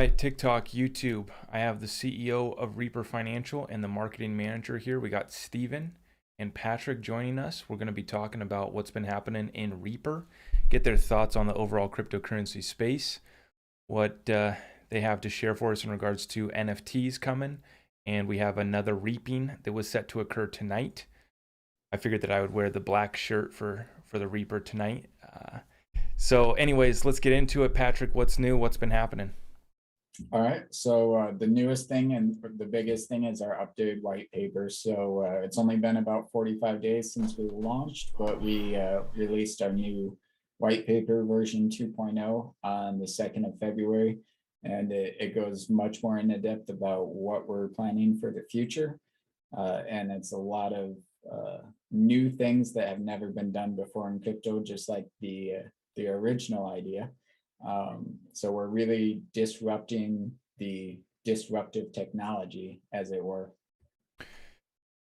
Spotify, TikTok, YouTube. I have the CEO of Reaper Financial and the marketing manager here. We got Steven and Patrick joining us. We're going to be talking about what's been happening in Reaper, get their thoughts on the overall cryptocurrency space, what they have to share for us in regards to NFTs coming. And we have another reaping that was set to occur tonight. I figured that I would wear the black shirt for the Reaper tonight. So anyways, let's get into it. Patrick, what's new? What's been happening? All right, so the newest thing and the biggest thing is our updated white paper. So it's only been about 45 days since we launched, but we released our new white paper version 2.0 on the 2nd of February. And it goes much more into depth about what we're planning for the future. And it's a lot of new things that have never been done before in crypto, just like the original idea. So we're really disrupting the disruptive technology, as it were.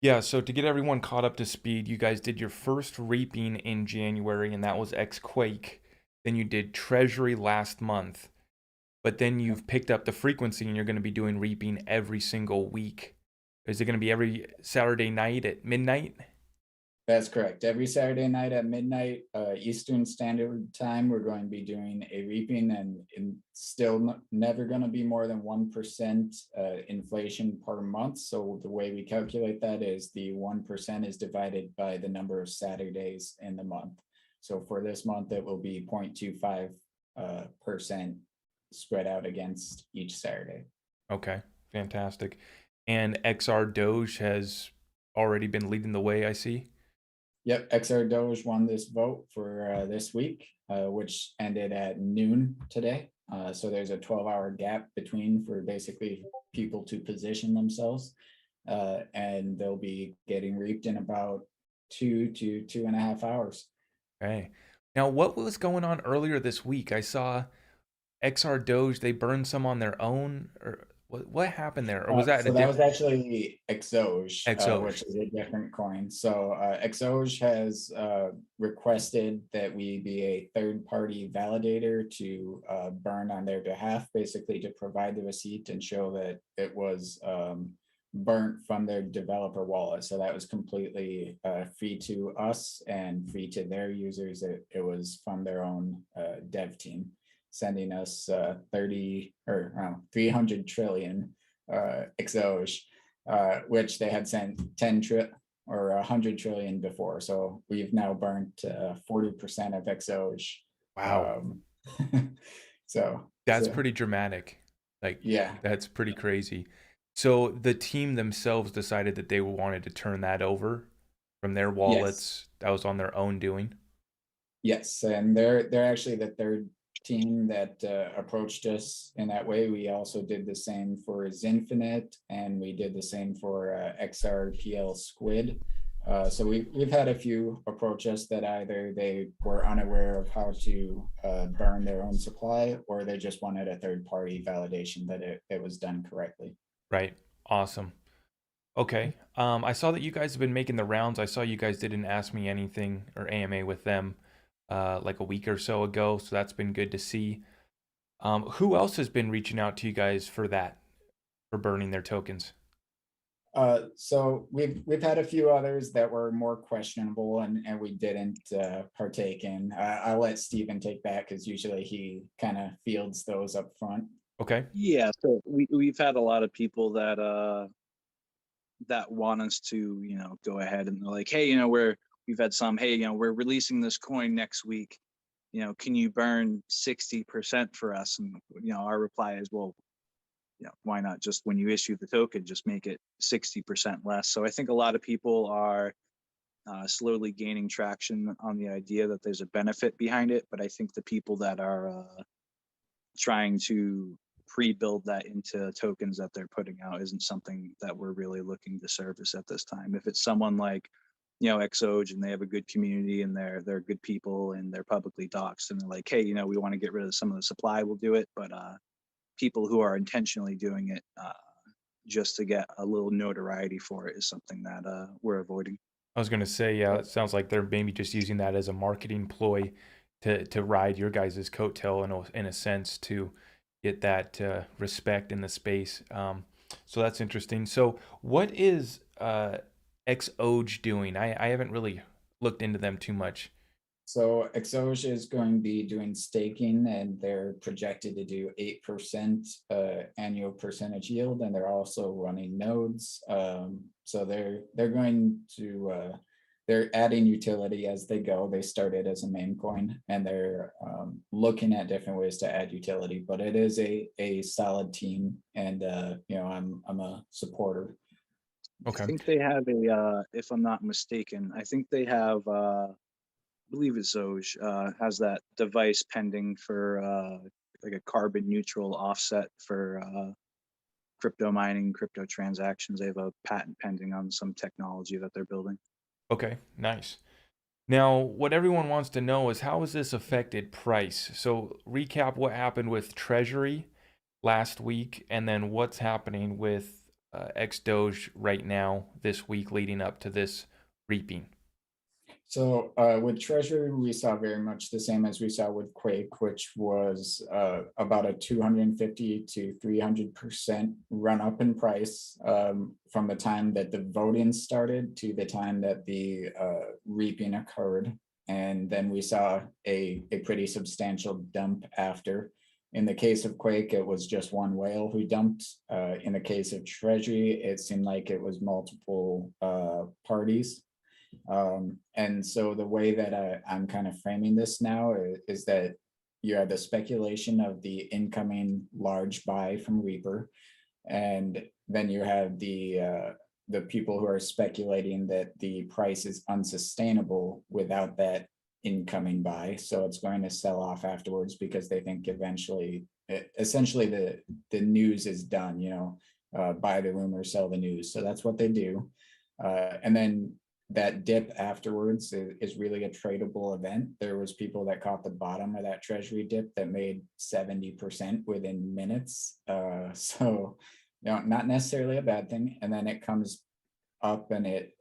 Yeah, so to get everyone caught up to speed, you guys did your first reaping in January, and that was X-Quake. Then you did Treasury last month, but then you've picked up the frequency and you're going to be doing reaping every single week. Is it going to be every Saturday night at midnight? That's correct. Every Saturday night at midnight, Eastern Standard Time, we're going to be doing a reaping, and still never going to be more than 1% inflation per month. So the way we calculate that is the 1% is divided by the number of Saturdays in the month. So for this month, it will be 0.25% spread out against each Saturday. Okay, fantastic. And XR Doge has already been leading the way, I see. Yep, XR Doge won this vote for this week, which ended at noon today. So there's a 12-hour gap between for basically people to position themselves, and they'll be getting reaped in about 2 to 2.5 hours. Okay. Now, what was going on earlier this week? I saw XR Doge, they burned some on their own, or what happened there? Or was that a So that was different actually Exoge, which Exoge? is a different coin. So Exoge has requested that we be a third-party validator to burn on their behalf, basically to provide the receipt and show that it was burnt from their developer wallet. So that was completely free to us and free to their users. It was from their own dev team, sending us 300 trillion Exoge, which they had sent 10 or 100 trillion before. So we've now burnt 40% of Exoge. Wow. So That's pretty dramatic. Like, yeah, that's pretty crazy. So the team themselves decided that they wanted to turn that over from their yes, wallets. That was on their own doing. yes, and they're actually the third team that approached us in that way. We also did the same for Zinfinite, and we did the same for XRPL Squid. So we've had a few approach us that either they were unaware of how to burn their own supply, or they just wanted a third party validation that it was done correctly. Right. Awesome. Okay. I saw that you guys have been making the rounds. I saw you guys didn't ask me anything or AMA with them like a week or so ago, so that's been good to see. Who else has been reaching out to you guys for that, for burning their tokens? So we've had a few others that were more questionable, and we didn't partake in. I'll let Steven take that because usually he kind of fields those up front. Okay. Yeah, so we've had a lot of people that want us to, go ahead and they're like, hey, we've had some, hey, we're releasing this coin next week. Can you burn 60% for us? And our reply is, well, why not just when you issue the token, just make it 60% less. So I think a lot of people are slowly gaining traction on the idea that there's a benefit behind it. But I think the people that are trying to pre-build that into tokens that they're putting out isn't something that we're really looking to service at this time. If it's someone like, Exoge, and they have a good community and they're good people and they're publicly doxed and they're like, hey, we want to get rid of some of the supply, we'll do it. But people who are intentionally doing it just to get a little notoriety for it is something that we're avoiding. I was gonna say, yeah, it sounds like they're maybe just using that as a marketing ploy to ride your guys' coattail in a sense to, get that respect in the space. So that's interesting. So what is XOJ doing? I haven't really looked into them too much. So Exosia is going to be doing staking, and they're projected to do 8% annual percentage yield, and they're also running nodes. So they're going to they're adding utility as they go. They started as a meme coin, and they're looking at different ways to add utility. But it is a solid team, and I'm a supporter. I Okay. think they have a, if I'm not mistaken, I think they have, I believe it's Zoj, has that device pending for like a carbon neutral offset for crypto mining, crypto transactions. They have a patent pending on some technology that they're building. Okay, nice. Now, what everyone wants to know is how has this affected price? So recap what happened with Treasury last week, and then what's happening with XDoge right now, this week leading up to this reaping. So with Treasury, we saw very much the same as we saw with Quake, which was about a 250 to 300% run up in price from the time that the voting started to the time that the reaping occurred. And then we saw a pretty substantial dump after. In the case of Quake, it was just one whale who dumped. In the case of Treasury, it seemed like it was multiple parties. And so the way that I'm kind of framing this now is that you have the speculation of the incoming large buy from Reaper, and then you have the people who are speculating that the price is unsustainable without that incoming buy, so it's going to sell off afterwards because they think eventually, essentially the news is done. Buy the rumor, sell the news. So that's what they do, and then that dip afterwards is really a tradable event. There was people that caught the bottom of that Treasury dip that made 70% within minutes. So not necessarily a bad thing. And then it comes up, and it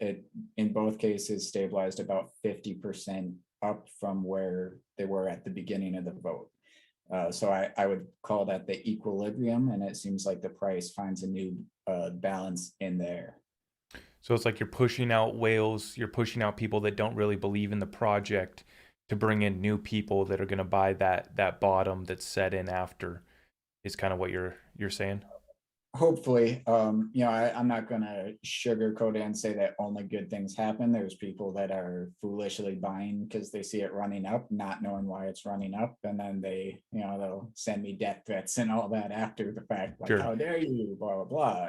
in both cases stabilized about 50% up from where they were at the beginning of the vote. So I would call that the equilibrium, and it seems like the price finds a new balance in there. So it's like you're pushing out whales, you're pushing out people that don't really believe in the project to bring in new people that are going to buy that bottom that's set in after, is kind of what you're saying. Hopefully, I'm not going to sugarcoat it and say that only good things happen. There's people that are foolishly buying because they see it running up, not knowing why it's running up, and then they'll send me death threats and all that after the fact, like, Sure. how dare you, blah blah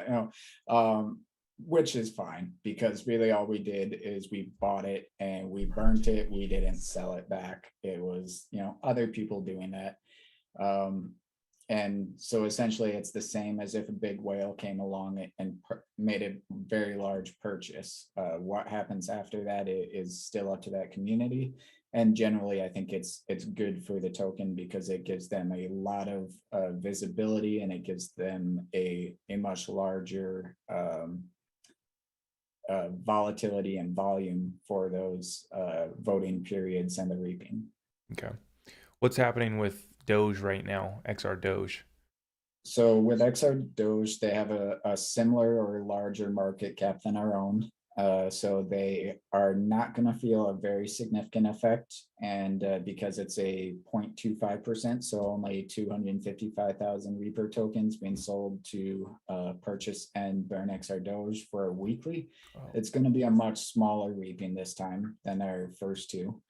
blah. Which is fine, because really all we did is we bought it and we burnt it. We didn't sell it back. It was other people doing that. And so essentially it's the same as if a big whale came along and made a very large purchase. What happens after that is still up to that community. And generally, I think it's good for the token because it gives them a lot of visibility, and it gives them a much larger volatility and volume for those voting periods and the reaping. Okay. What's happening with Doge right now, XR Doge? So with XR Doge, they have a similar or larger market cap than our own. So they are not going to feel a very significant effect. And because it's a 0.25%, so only 255,000 Reaper tokens being sold to purchase and burn XR Doge for a weekly, it's going to be a much smaller reaping this time than our first two.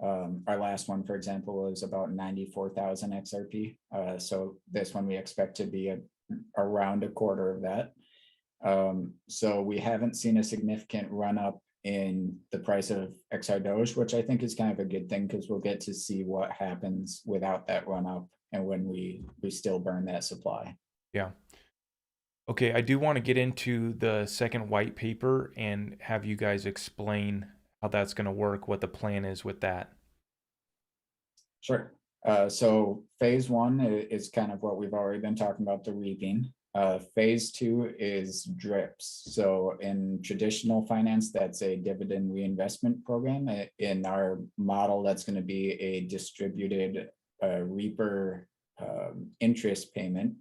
Our last one, for example, was about 94,000 XRP. So this one we expect to be around a quarter of that. So we haven't seen a significant run up in the price of XR Doge, which I think is kind of a good thing, because we'll get to see what happens without that run up and when we still burn that supply. Yeah. Okay, I do want to get into the second white paper and have you guys explain how that's going to work, what the plan is with that. Sure. So phase one is kind of what we've already been talking about, the reaping. Phase two is drips. So in traditional finance, that's a dividend reinvestment program. In our model, that's going to be a distributed Reaper interest payment.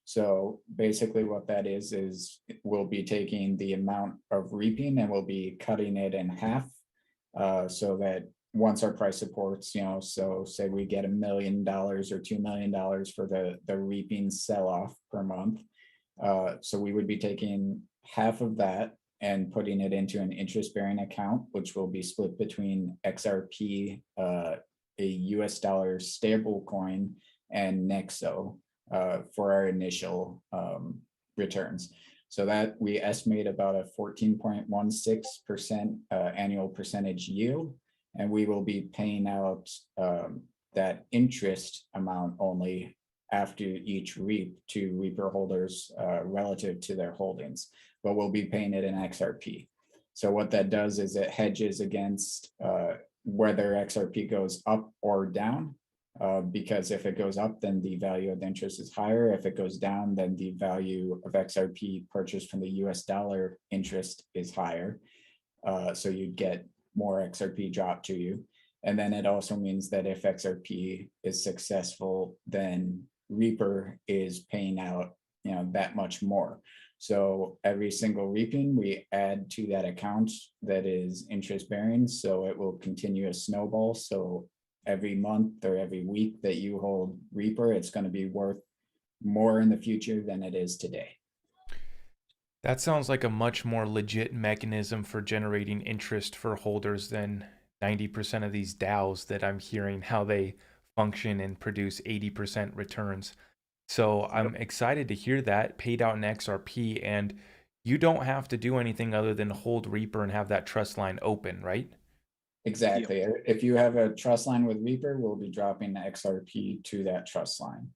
So basically what that is we'll be taking the amount of reaping and we'll be cutting it in half. So that once our price supports, so say we get $1 million or $2 million for the reaping sell-off per month. So we would be taking half of that and putting it into an interest-bearing account, which will be split between XRP, a US dollar stable coin, and Nexo for our initial returns. So that we estimate about a 14.16% annual percentage yield, and we will be paying out that interest amount only after each reap to reaper holders relative to their holdings, but we'll be paying it in XRP. So what that does is it hedges against whether XRP goes up or down, because if it goes up, then the value of the interest is higher. If it goes down, then the value of XRP purchased from the US dollar interest is higher. So you'd get more XRP dropped to you. And then it also means that if XRP is successful, then Reaper is paying out, that much more. So every single reaping we add to that account that is interest bearing, so it will continue a snowball. So every month or every week that you hold Reaper, it's going to be worth more in the future than it is today. That sounds like a much more legit mechanism for generating interest for holders than 90% of these DAOs that I'm hearing how they function and produce 80% returns. So I'm excited to hear that paid out in XRP, and you don't have to do anything other than hold Reaper and have that trust line open, right? Exactly. If you have a trust line with Reaper, we'll be dropping the XRP to that trust line.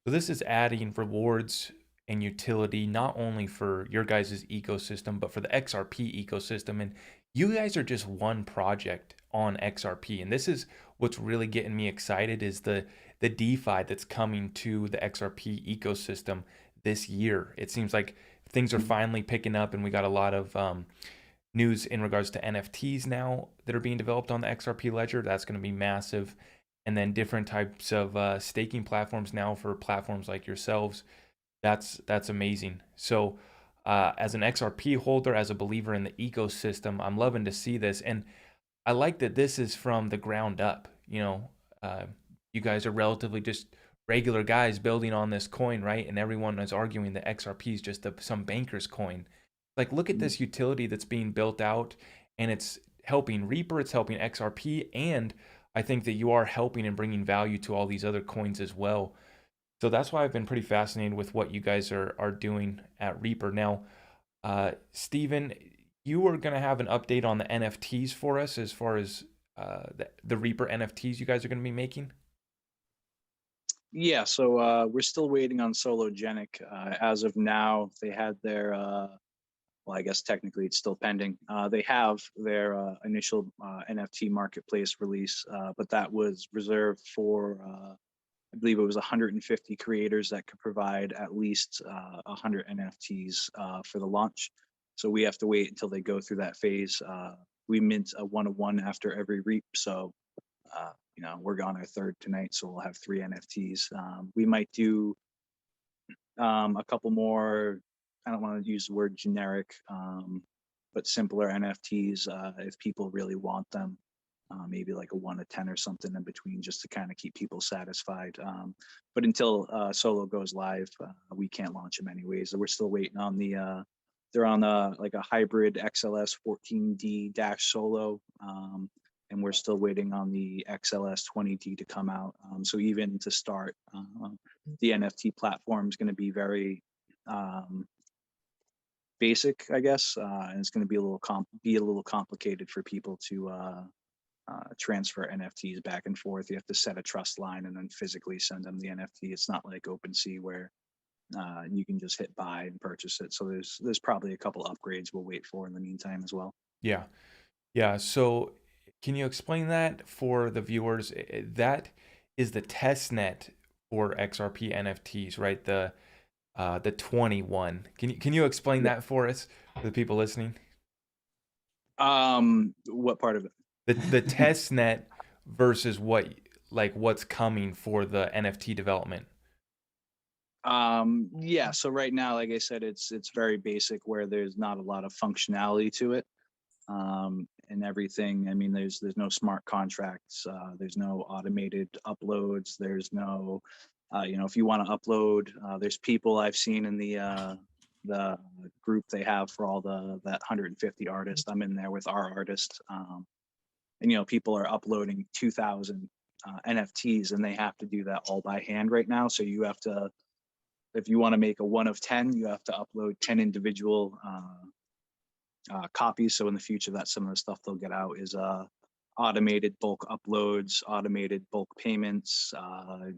So this is adding rewards and utility not only for your guys' ecosystem, but for the XRP ecosystem. And you guys are just one project on XRP. And this is what's really getting me excited is the DeFi that's coming to the XRP ecosystem this year. It seems like things are finally picking up, and we got a lot of news in regards to NFTs now that are being developed on the XRP ledger. That's going to be massive. And then different types of staking platforms now for platforms like yourselves. That's amazing. So as an XRP holder, as a believer in the ecosystem, I'm loving to see this. And I like that this is from the ground up. You guys are relatively just regular guys building on this coin, right? And everyone is arguing that XRP is just some banker's coin. Like, look at this utility that's being built out, and it's helping Reaper, it's helping XRP, and I think that you are helping and bringing value to all these other coins as well. So that's why I've been pretty fascinated with what you guys are doing at Reaper. Now, Steven, you are going to have an update on the NFTs for us as far as the Reaper NFTs you guys are going to be making? Yeah, so we're still waiting on Sologenic. As of now, they had their, well, I guess technically it's still pending. They have their initial NFT marketplace release, but that was reserved for, I believe it was 150 creators that could provide at least 100 NFTs for the launch. So we have to wait until they go through that phase. We mint a 1-of-1 after every reap, so we're on our third tonight, so we'll have 3 NFTs. We might do a couple more, I don't want to use the word generic, but simpler NFTs if people really want them. Maybe like a 1 of 10 or something in between, just to kind of keep people satisfied. But until Solo goes live, we can't launch them anyways. So we're still waiting on they're on like a hybrid XLS 14D dash Solo. And we're still waiting on the XLS 20D to come out. So even to start, the NFT platform is going to be very basic, I guess, and it's going to be a little complicated for people to transfer NFTs back and forth. You have to set a trust line and then physically send them the NFT. It's not like OpenSea where you can just hit buy and purchase it. So there's probably a couple upgrades we'll wait for in the meantime as well. Yeah. So can you explain that for the viewers? That is the test net for XRP NFTs, right? The 21. Can you explain that for us, for the people listening? What part of it? The test net versus what's coming for the NFT development. Yeah, so right now, like I said, it's very basic where there's not a lot of functionality to it. And everything. I mean, there's no smart contracts. There's no automated uploads. There's no, if you want to upload, there's people I've seen in the group they have for all that 150 artists. I'm in there with our artists, and people are uploading 2,000 NFTs, and they have to do that all by hand right now. So you have to, if you want to make a 1 of 10, you have to upload 10 individual copies. So in the future, that's some of the stuff they'll get out is automated bulk uploads, automated bulk payments,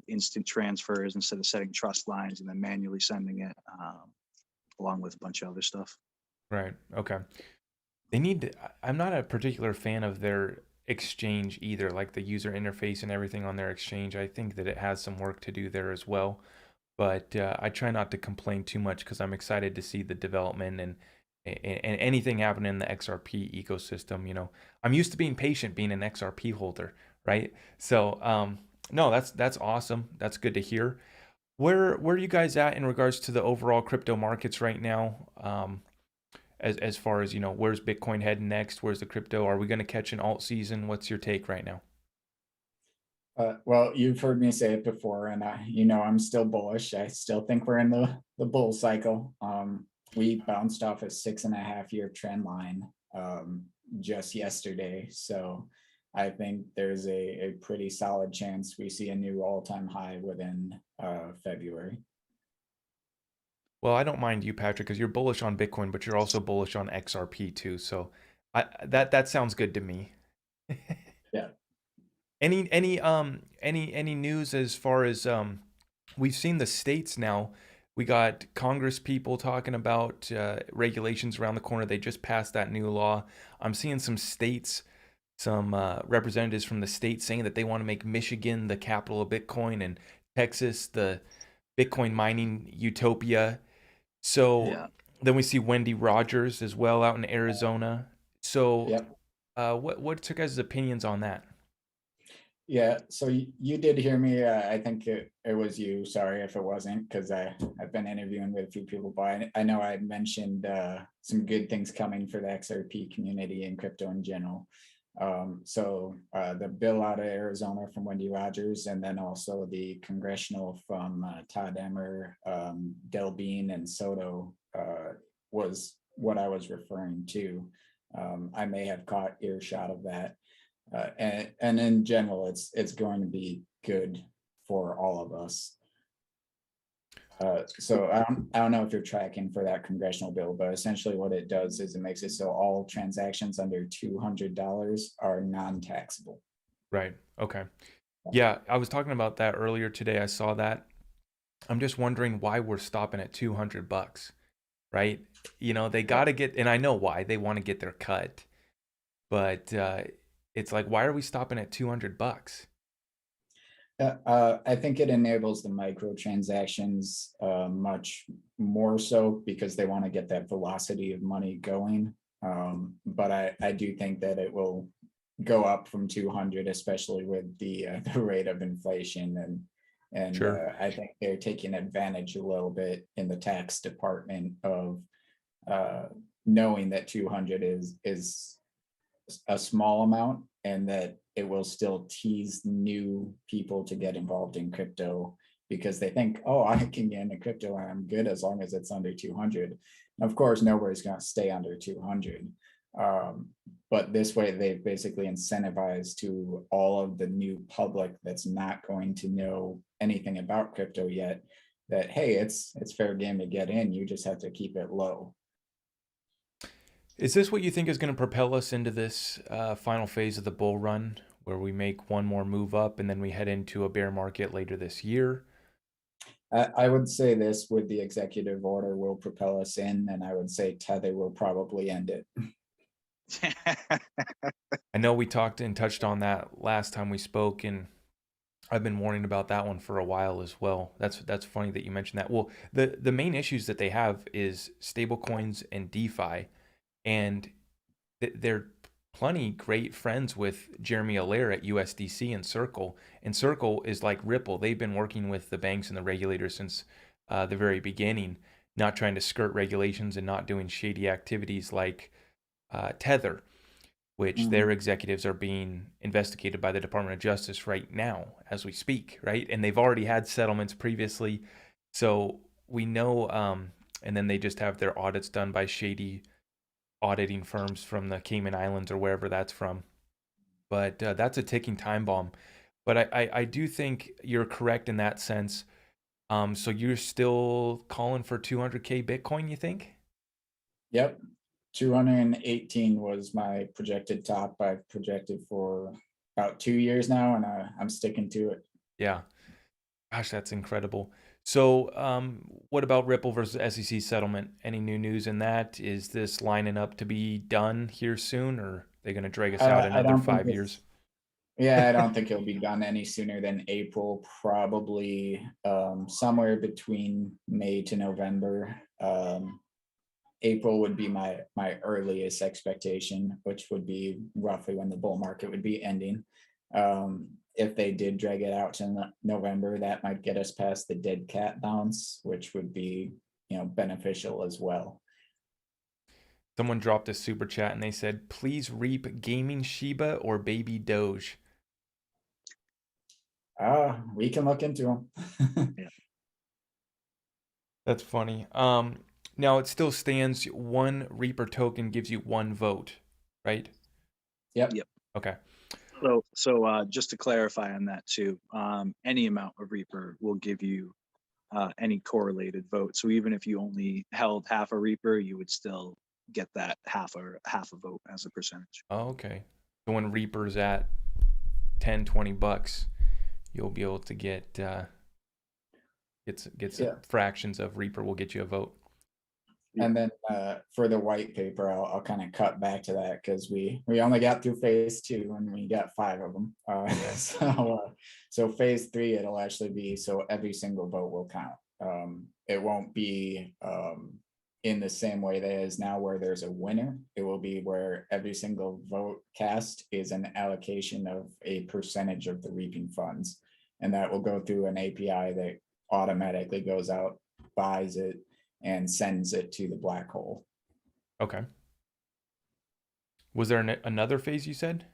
instant transfers instead of setting trust lines and then manually sending it, along with a bunch of other stuff. Right. Okay. They need to, I'm not a particular fan of their exchange either, like the user interface and everything on their exchange. I think that it has some work to do there as well. But I try not to complain too much because I'm excited to see the development and anything happen in the XRP ecosystem. I'm used to being patient, being an XRP holder, right? So no, that's awesome. That's good to hear. Where are you guys at in regards to the overall crypto markets right now? As far as where's Bitcoin heading next? Where's the crypto? Are we going to catch an alt season? What's your take right now? Well, you've heard me say it before, and I'm still bullish. I still think we're in the bull cycle. We bounced off a 6.5-year trend line just yesterday, so I think there's a pretty solid chance we see a new all-time high within February. Well, I don't mind you, Patrick, because you're bullish on Bitcoin, but you're also bullish on XRP too. So that sounds good to me. Yeah. Any news as far as we've seen the states now? We got Congress people talking about regulations around the corner. They just passed that new law. I'm seeing some states, some representatives from the states saying that they want to make Michigan the capital of Bitcoin and Texas the Bitcoin mining utopia. So Yeah. then we see Wendy Rogers as well out in Arizona. So Yep. what's your guys' opinions on that? Yeah, so you did hear me. I think it was you. Sorry if it wasn't, because I've been interviewing with a few people, but I know I had mentioned some good things coming for the XRP community and crypto in general. So the bill out of Arizona from Wendy Rogers, and then also the congressional from Todd Emmer, Del Bean, and Soto was what I was referring to. I may have caught earshot of that. And in general, it's going to be good for all of us. So I don't know if you're tracking for that congressional bill, but essentially what it does is it makes it so all transactions under $200 are non-taxable. Right. Okay. Yeah, I was talking about that earlier today. I saw that. I'm just wondering why we're stopping at $200, right? They got to get, and I know why they want to get their cut, but it's like, why are we stopping at $200? I think it enables the microtransactions much more so because they want to get that velocity of money going. But I do think that it will go up from 200, especially with the rate of inflation, and Sure. I think they're taking advantage a little bit in the tax department of knowing that 200 is a small amount, and that it will still tease new people to get involved in crypto because they think, oh, I can get into crypto and I'm good as long as it's under 200. And of course, nobody's going to stay under 200. But this way, they basically incentivize to all of the new public that's not going to know anything about crypto yet that, hey, it's fair game to get in. You just have to keep it low. Is this what you think is going to propel us into this final phase of the bull run, where we make one more move up and then we head into a bear market later this year? I would say this with the executive order will propel us in, and I would say Tether will probably end it. I know we talked and touched on that last time we spoke, and I've been warning about that one for a while as well. That's funny that you mentioned that. Well, the main issues that they have is stable coins and DeFi, and they're plenty great friends with Jeremy Allaire at USDC and Circle. And Circle is like Ripple. They've been working with the banks and the regulators since the very beginning, not trying to skirt regulations and not doing shady activities like Tether, which their executives are being investigated by the Department of Justice right now as we speak, right? And they've already had settlements previously. So we know, and then they just have their audits done by shady auditing firms from the Cayman Islands or wherever that's from. But that's a ticking time bomb. But I do think you're correct in that sense. So you're still calling for 200K Bitcoin, you think? Yep. 218 was my projected top. I've projected for about 2 years now, and I'm sticking to it. Yeah. Gosh, that's incredible. So, what about Ripple versus SEC settlement? Any new news in that? Is this lining up to be done here soon, or are they going to drag us out I another don't think 5 years? Yeah, I don't think it'll be done any sooner than April, probably somewhere between May to November. April would be my earliest expectation, which would be roughly when the bull market would be ending. If they did drag it out to November, that might get us past the dead cat bounce, which would be, beneficial as well. Someone dropped a super chat and they said, "Please reap gaming Shiba or baby Doge." We can look into them. Yeah. That's funny. Now it still stands. One Reaper token gives you one vote, right? Yep. Yep. Okay. So just to clarify on that too, any amount of Reaper will give you any correlated vote. So even if you only held half a Reaper, you would still get that half a vote as a percentage. Oh, okay. So when Reaper's at 10, $20, you'll be able to get some fractions of Reaper will get you a vote. And then for the white paper, I'll kind of cut back to that because we only got through phase 2 and we got 5 of them. So phase 3, it'll actually be so every single vote will count. It won't be in the same way that it is now, where there's a winner. It will be where every single vote cast is an allocation of a percentage of the reaping funds, and that will go through an API that automatically goes out, buys it, and sends it to the black hole. Okay. Was there another phase you said?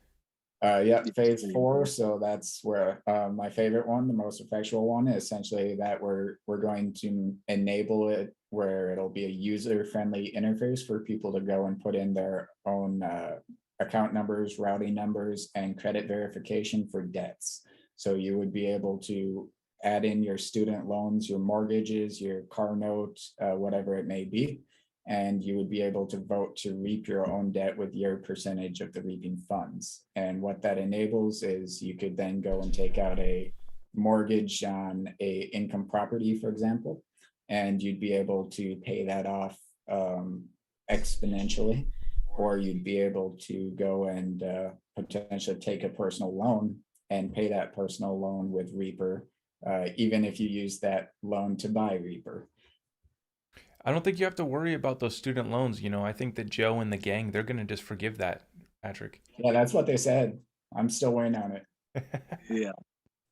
Yeah, phase 4. So that's where my favorite one, the most effectual one, is essentially that we're going to enable it where it'll be a user-friendly interface for people to go and put in their own account numbers, routing numbers, and credit verification for debts. So you would be able to add in your student loans, your mortgages, your car notes, whatever it may be, and you would be able to vote to reap your own debt with your percentage of the reaping funds. And what that enables is you could then go and take out a mortgage on a income property, for example, and you'd be able to pay that off exponentially, or you'd be able to go and potentially take a personal loan and pay that personal loan with Reaper, even if you use that loan to buy Reaper. I don't think you have to worry about those student loans. I think that Joe and the gang, they're going to just forgive that, Patrick. Yeah, that's what they said. I'm still waiting on it. Yeah,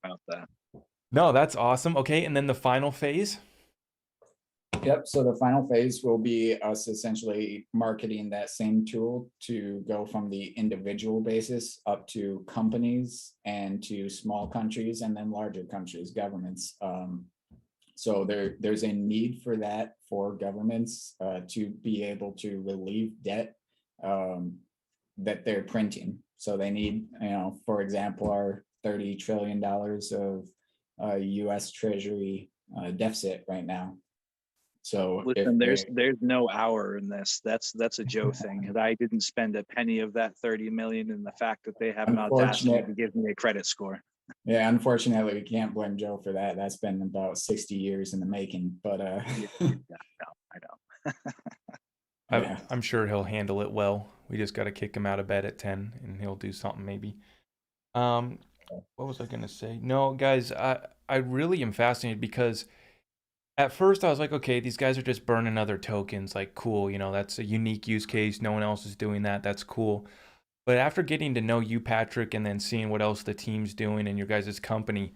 about that. No, that's awesome. Okay, and then the final phase? Yep, so the final phase will be us essentially marketing that same tool to go from the individual basis up to companies and to small countries and then larger countries, governments. So there's a need for that for governments to be able to relieve debt that they're printing. So they need, for example, our $30 trillion of US Treasury deficit right now. So listen, there's no hour in this. That's a Joe thing. And I didn't spend a penny of that 30 million in the fact that they have an audacity to give me a credit score. Yeah, unfortunately, we can't blame Joe for that. That's been about 60 years in the making. But yeah, no, I know. I'm sure he'll handle it well. We just got to kick him out of bed at 10 and he'll do something maybe. What was I going to say? No, guys, I really am fascinated because at first I was like, okay, these guys are just burning other tokens. Like, cool, that's a unique use case. No one else is doing that. That's cool. But after getting to know you, Patrick, and then seeing what else the team's doing and your guys' company,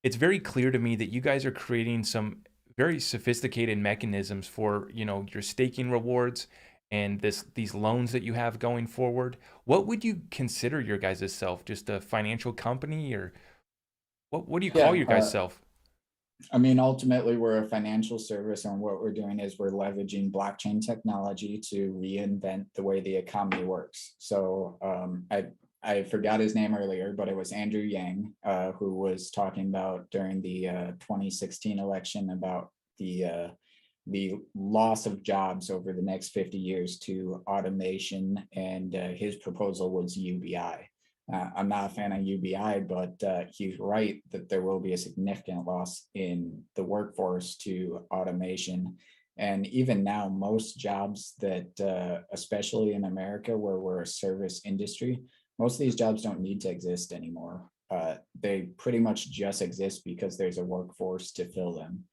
it's very clear to me that you guys are creating some very sophisticated mechanisms for, your staking rewards and these loans that you have going forward. What would you consider your guys' self? Just a financial company, or what do you call Yeah, your guys' self? I mean, ultimately, we're a financial service, and what we're doing is we're leveraging blockchain technology to reinvent the way the economy works. So I forgot his name earlier, but it was Andrew Yang, who was talking about during the 2016 election about the loss of jobs over the next 50 years to automation, and his proposal was UBI. I'm not a fan of UBI, but he's right that there will be a significant loss in the workforce to automation. And even now, most jobs that, especially in America, where we're a service industry, most of these jobs don't need to exist anymore. They pretty much just exist because there's a workforce to fill them.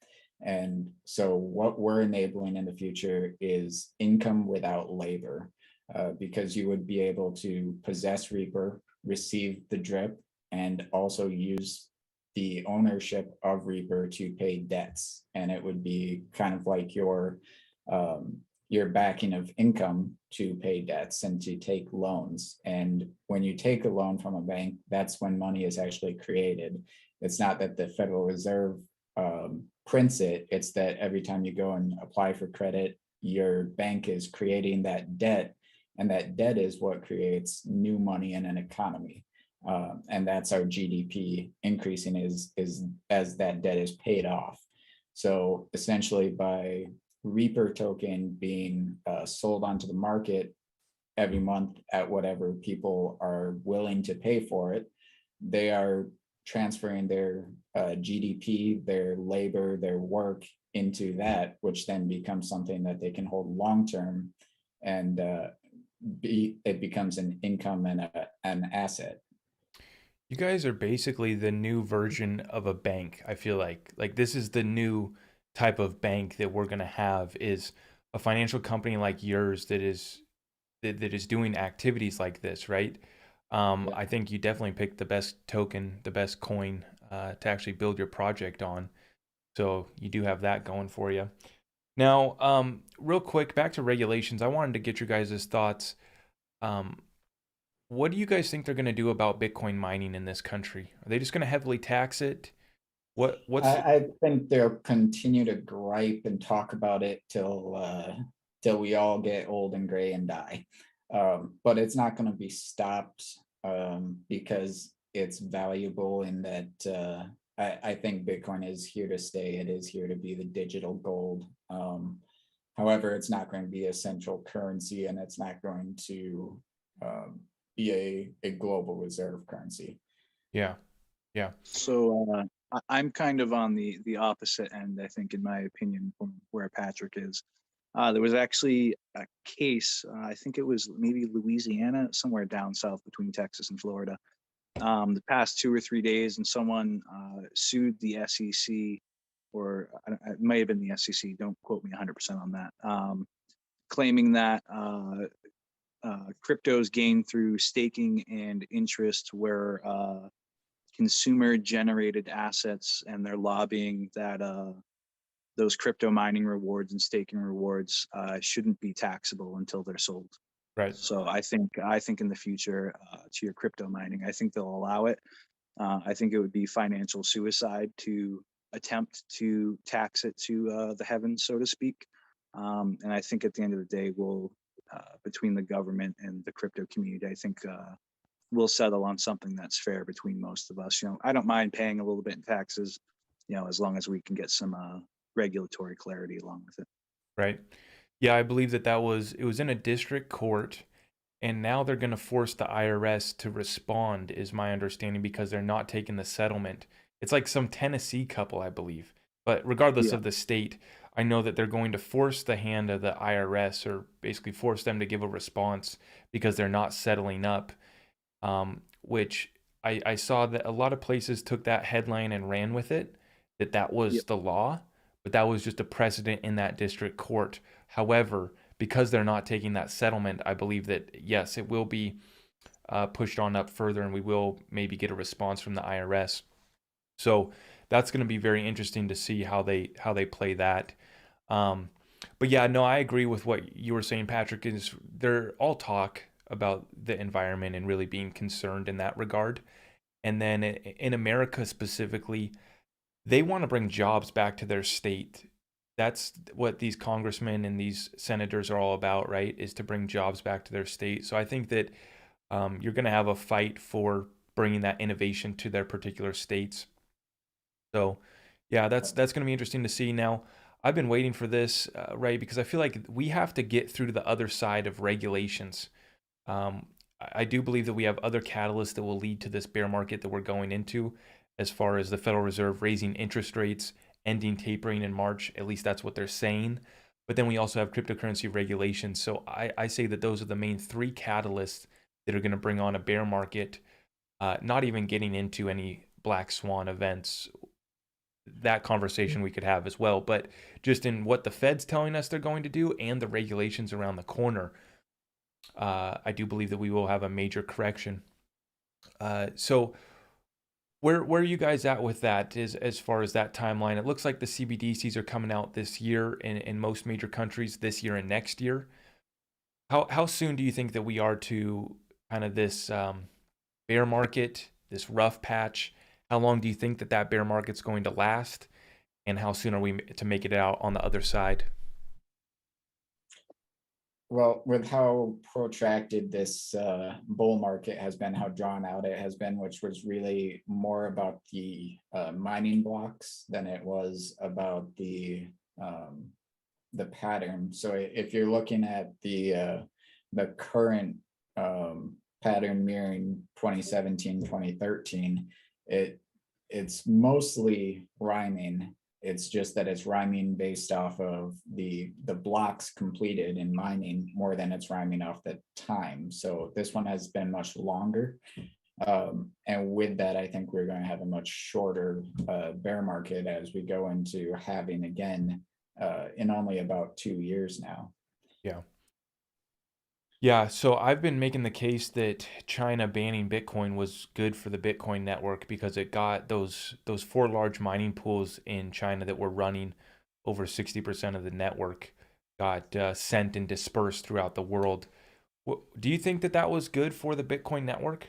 And so what we're enabling in the future is income without labor, because you would be able to possess Reaper, receive the drip, and also use the ownership of Reaper to pay debts. And it would be kind of like your backing of income to pay debts and to take loans. And when you take a loan from a bank, that's when money is actually created. It's not that the Federal Reserve prints it, it's that every time you go and apply for credit, your bank is creating that debt, and that debt is what creates new money in an economy. And that's our GDP increasing is as that debt is paid off. So essentially, by Reaper token being sold onto the market every month at whatever people are willing to pay for it, they are transferring their GDP, their labor, their work into that, which then becomes something that they can hold long term, and it becomes an income and an asset. You guys are basically the new version of a bank. I feel like this is the new type of bank that we're gonna have, is a financial company like yours that is doing activities like this, right? Yeah. I think you definitely picked the best token, the best coin to actually build your project on. So you do have that going for you. Now, real quick, back to regulations. I wanted to get your guys' thoughts. Um, what do you guys think they're going to do about Bitcoin mining in this country? Are they just going to heavily tax it? What's I think they'll continue to gripe and talk about it till we all get old and gray and die. But it's not going to be stopped, because it's valuable in that I think Bitcoin is here to stay. It is here to be the digital gold. However, it's not going to be a central currency, and it's not going to be a global reserve currency. yeah, yeah. So I'm kind of on the opposite end, I think, in my opinion, from where Patrick is. There was actually a case, I think it was maybe Louisiana, somewhere down south between Texas and Florida, the past 2 or 3 days, and someone sued the SEC, or it may have been the SEC, don't quote me 100% on that, claiming that cryptos gained through staking and interest were consumer generated assets, and they're lobbying that those crypto mining rewards and staking rewards shouldn't be taxable until they're sold. Right. So I think in the future, to your crypto mining, I think they'll allow it. I think it would be financial suicide to attempt to tax it to the heavens, so to speak. And I think at the end of the day, we'll between the government and the crypto community, I think we'll settle on something that's fair between most of us. I don't mind paying a little bit in taxes, as long as we can get some regulatory clarity along with it. Right. Yeah, I believe it was in a district court, and now they're going to force the IRS to respond, is my understanding, because they're not taking the settlement. It's like some Tennessee couple, I believe. But regardless Yeah. of the state, I know that they're going to force the hand of the IRS, or basically force them to give a response because they're not settling up. Which I saw that a lot of places took that headline and ran with it, that was Yep. the law, but that was just a precedent in that district court. However, because they're not taking that settlement, I believe that, yes, it will be pushed on up further, and we will maybe get a response from the IRS. So that's going to be very interesting to see how they play that. But yeah, no, I agree with what you were saying, Patrick. Is they're all talk about the environment and really being concerned in that regard. And then in America specifically, they want to bring jobs back to their state. That's what these congressmen and these senators are all about, right? Is to bring jobs back to their state. So I think that you're going to have a fight for bringing that innovation to their particular states. So, yeah, that's going to be interesting to see. Now, I've been waiting for this, right? Because I feel like we have to get through to the other side of regulations. I do believe that we have other catalysts that will lead to this bear market that we're going into, as far as the Federal Reserve raising interest rates, ending tapering in March. At least that's what they're saying. But then we also have cryptocurrency regulations. So I say that those are the main three catalysts that are going to bring on a bear market. Not even getting into any black swan events. That conversation we could have as well. But just in what the Fed's telling us they're going to do and the regulations around the corner, I do believe that we will have a major correction. So where are you guys at with that as far as that timeline? It looks like the CBDCs are coming out this year in most major countries, this year and next year. How soon do you think that we are to kind of this bear market, this rough patch? How long do you think that bear market's going to last? And how soon are we to make it out on the other side? Well, with how protracted this bull market has been, how drawn out it has been, which was really more about the mining blocks than it was about the pattern. So if you're looking at the current pattern mirroring 2017, 2013, it's mostly rhyming. It's just that it's rhyming based off of the blocks completed in mining more than it's rhyming off the time. So this one has been much longer. And with that, I think we're going to have a much shorter bear market as we go into halving again in only about 2 years now. Yeah. Yeah, so I've been making the case that China banning Bitcoin was good for the Bitcoin network because it got those four large mining pools in China that were running over 60% of the network got sent and dispersed throughout the world. Do you think that was good for the Bitcoin network?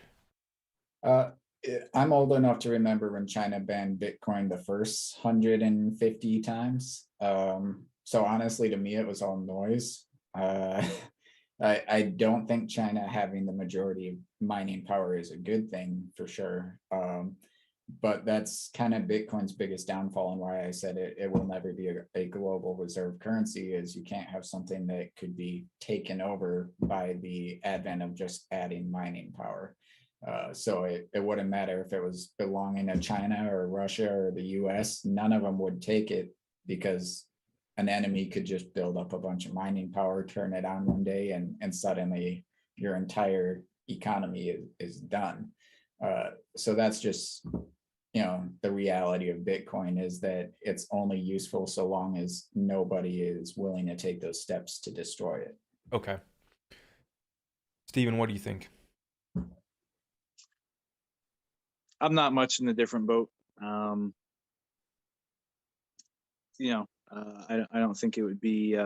I'm old enough to remember when China banned Bitcoin the first 150 times. So honestly, to me, it was all noise. I don't think China having the majority of mining power is a good thing for sure. But that's kind of Bitcoin's biggest downfall, and why I said it will never be a global reserve currency, is you can't have something that could be taken over by the advent of just adding mining power. So it wouldn't matter if it was belonging to China or Russia or the US, none of them would take it, because an enemy could just build up a bunch of mining power, turn it on one day, and suddenly your entire economy is done. So that's just, the reality of Bitcoin, is that it's only useful so long as nobody is willing to take those steps to destroy it. Okay. Steven, what do you think? I'm not much in a different boat. I don't think it would be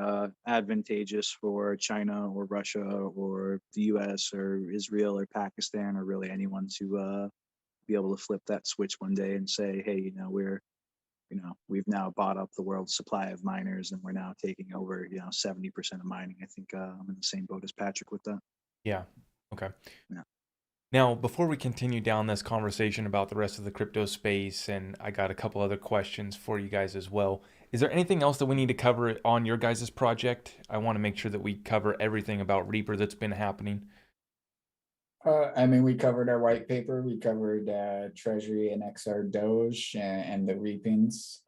advantageous for China or Russia or the US or Israel or Pakistan or really anyone to be able to flip that switch one day and say, hey, we've now bought up the world's supply of miners and we're now taking over, 70% of mining. I think I'm in the same boat as Patrick with that. Yeah. Okay. Yeah. Now, before we continue down this conversation about the rest of the crypto space, and I got a couple other questions for you guys as well. Is there anything else that we need to cover on your guys' project? I want to make sure that we cover everything about Reaper that's been happening. We covered our white paper, we covered Treasury and XR Doge and the reapings.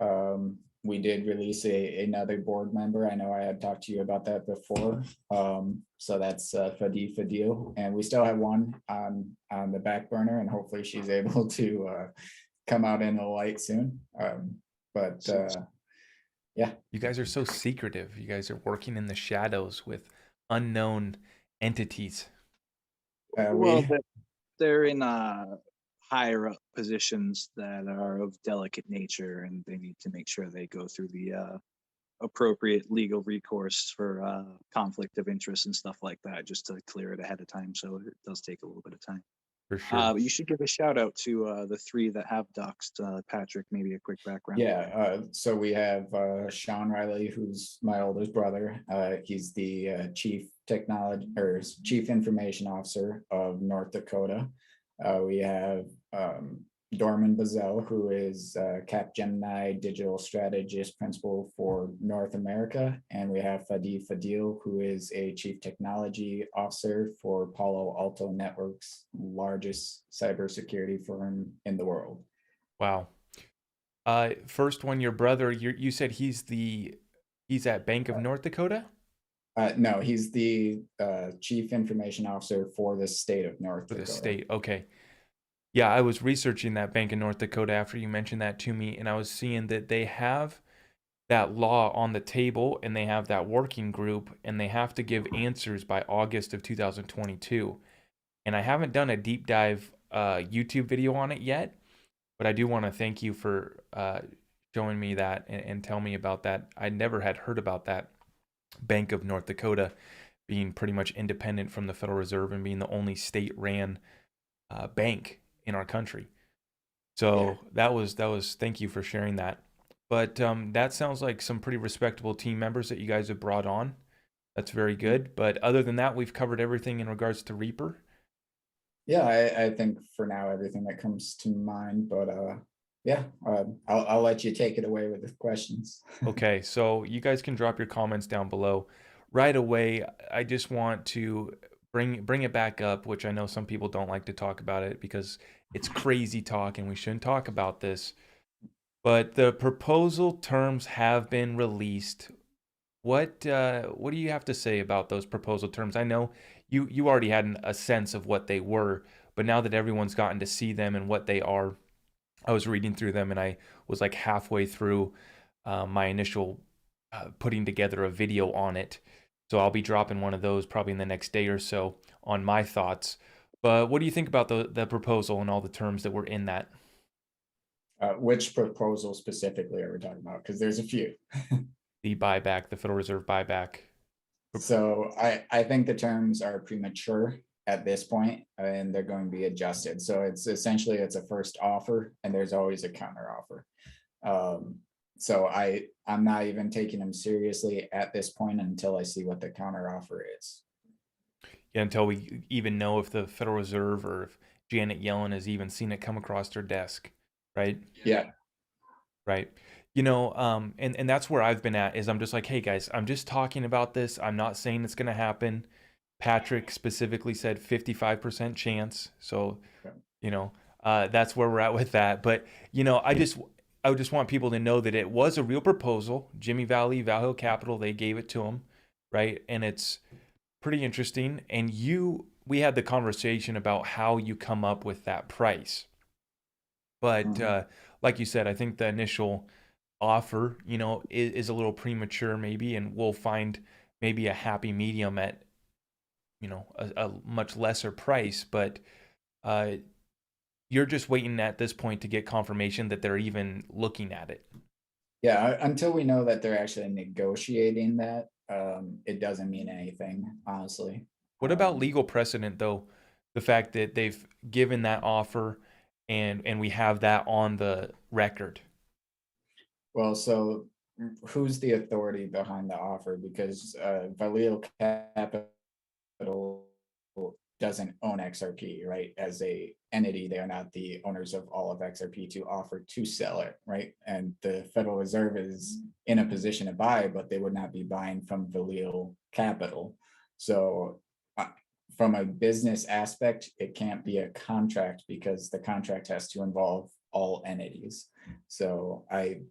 We did release another board member. I know I had talked to you about that before. So that's Fadi Fadil, and we still have one on the back burner, and hopefully she's able to come out in the light soon. Yeah. You guys are so secretive. You guys are working in the shadows with unknown entities. Well, they're in higher up positions that are of delicate nature, and they need to make sure they go through the appropriate legal recourse for conflict of interest and stuff like that, just to clear it ahead of time. So it does take a little bit of time. For sure. But you should give a shout out to the three that have doxed. Patrick, maybe a quick background. Yeah, so we have Sean Riley, who's my oldest brother. He's the chief technology or chief information officer of North Dakota. We have Dorman Bazell, who is Capgemini digital strategist principal for North America. And we have Fadi Fadil, who is a chief technology officer for Palo Alto Networks, largest cybersecurity firm in the world. Wow. First one, your brother, you said he's at Bank of North Dakota? No, he's the chief information officer for the state of North For the Dakota. state, okay. Yeah, I was researching that Bank in North Dakota after you mentioned that to me, and I was seeing that they have that law on the table and they have that working group and they have to give answers by August of 2022. And I haven't done a deep dive YouTube video on it yet, but I do want to thank you for showing me that and tell me about that. I never had heard about that Bank of North Dakota being pretty much independent from the Federal Reserve and being the only state-ran bank in our country. So yeah. that was thank you for sharing that. But that sounds like some pretty respectable team members that you guys have brought on. That's very good. But other than that, we've covered everything in regards to Reaper. Yeah, I think for now everything that comes to mind. But yeah, I'll let you take it away with the questions. Okay, so you guys can drop your comments down below. Right away, I just want to bring it back up, which I know some people don't like to talk about it because it's crazy talk and we shouldn't talk about this. But the proposal terms have been released. What do you have to say about those proposal terms? I know you already had a sense of what they were, but now that everyone's gotten to see them and what they are, I was reading through them and I was like halfway through my initial putting together a video on it. So I'll be dropping one of those probably in the next day or so on my thoughts. But what do you think about the proposal and all the terms that were in that? Which proposal specifically are we talking about? Because there's a few. The buyback, the Federal Reserve buyback. So I think the terms are premature at this point and they're going to be adjusted. So it's essentially it's a first offer and there's always a counter offer. So I'm not even taking them seriously at this point until I see what the counter offer is. Yeah, until we even know if the Federal Reserve or if Janet Yellen has even seen it come across her desk, right? Yeah. Right. You know, and that's where I've been at is I'm just like, hey guys, I'm just talking about this. I'm not saying it's going to happen. Patrick specifically said 55% chance. So, you know, that's where we're at with that. But, you know, I would just want people to know that it was a real proposal. Jimmy Valley, Valhill Capital, they gave it to him, right? And it's pretty interesting. And we had the conversation about how you come up with that price. But like you said, I think the initial offer, you know, is a little premature maybe, and we'll find maybe a happy medium at, you know, a much lesser price. But you're just waiting at this point to get confirmation that they're even looking at it. Yeah, until we know that they're actually negotiating that, it doesn't mean anything, honestly. What about legal precedent, though? The fact that they've given that offer and we have that on the record. Well, so who's the authority behind the offer? Because Valhill Capital doesn't own XRP, right? As a entity, they are not the owners of all of XRP to offer to sell it, right? And the Federal Reserve is in a position to buy, but they would not be buying from Valhill Capital. So from a business aspect, it can't be a contract because the contract has to involve all entities. So I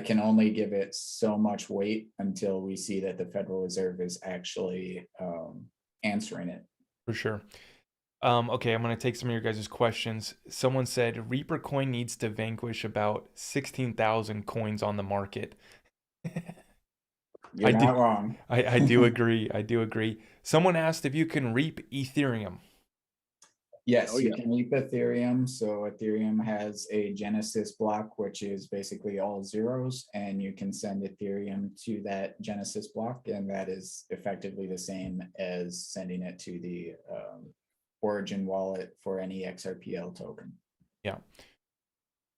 can only give it so much weight until we see that the Federal Reserve is actually answering it. For sure. Okay, I'm going to take some of your guys' questions. Someone said Reaper coin needs to vanquish about 16,000 coins on the market. You're not wrong. I do agree. I do agree. Someone asked if you can reap Ethereum. Yes, Oh, you yeah. can reap Ethereum. So Ethereum has a Genesis block, which is basically all zeros, and you can send Ethereum to that Genesis block, and that is effectively the same as sending it to the Origin wallet for any XRPL token. Yeah.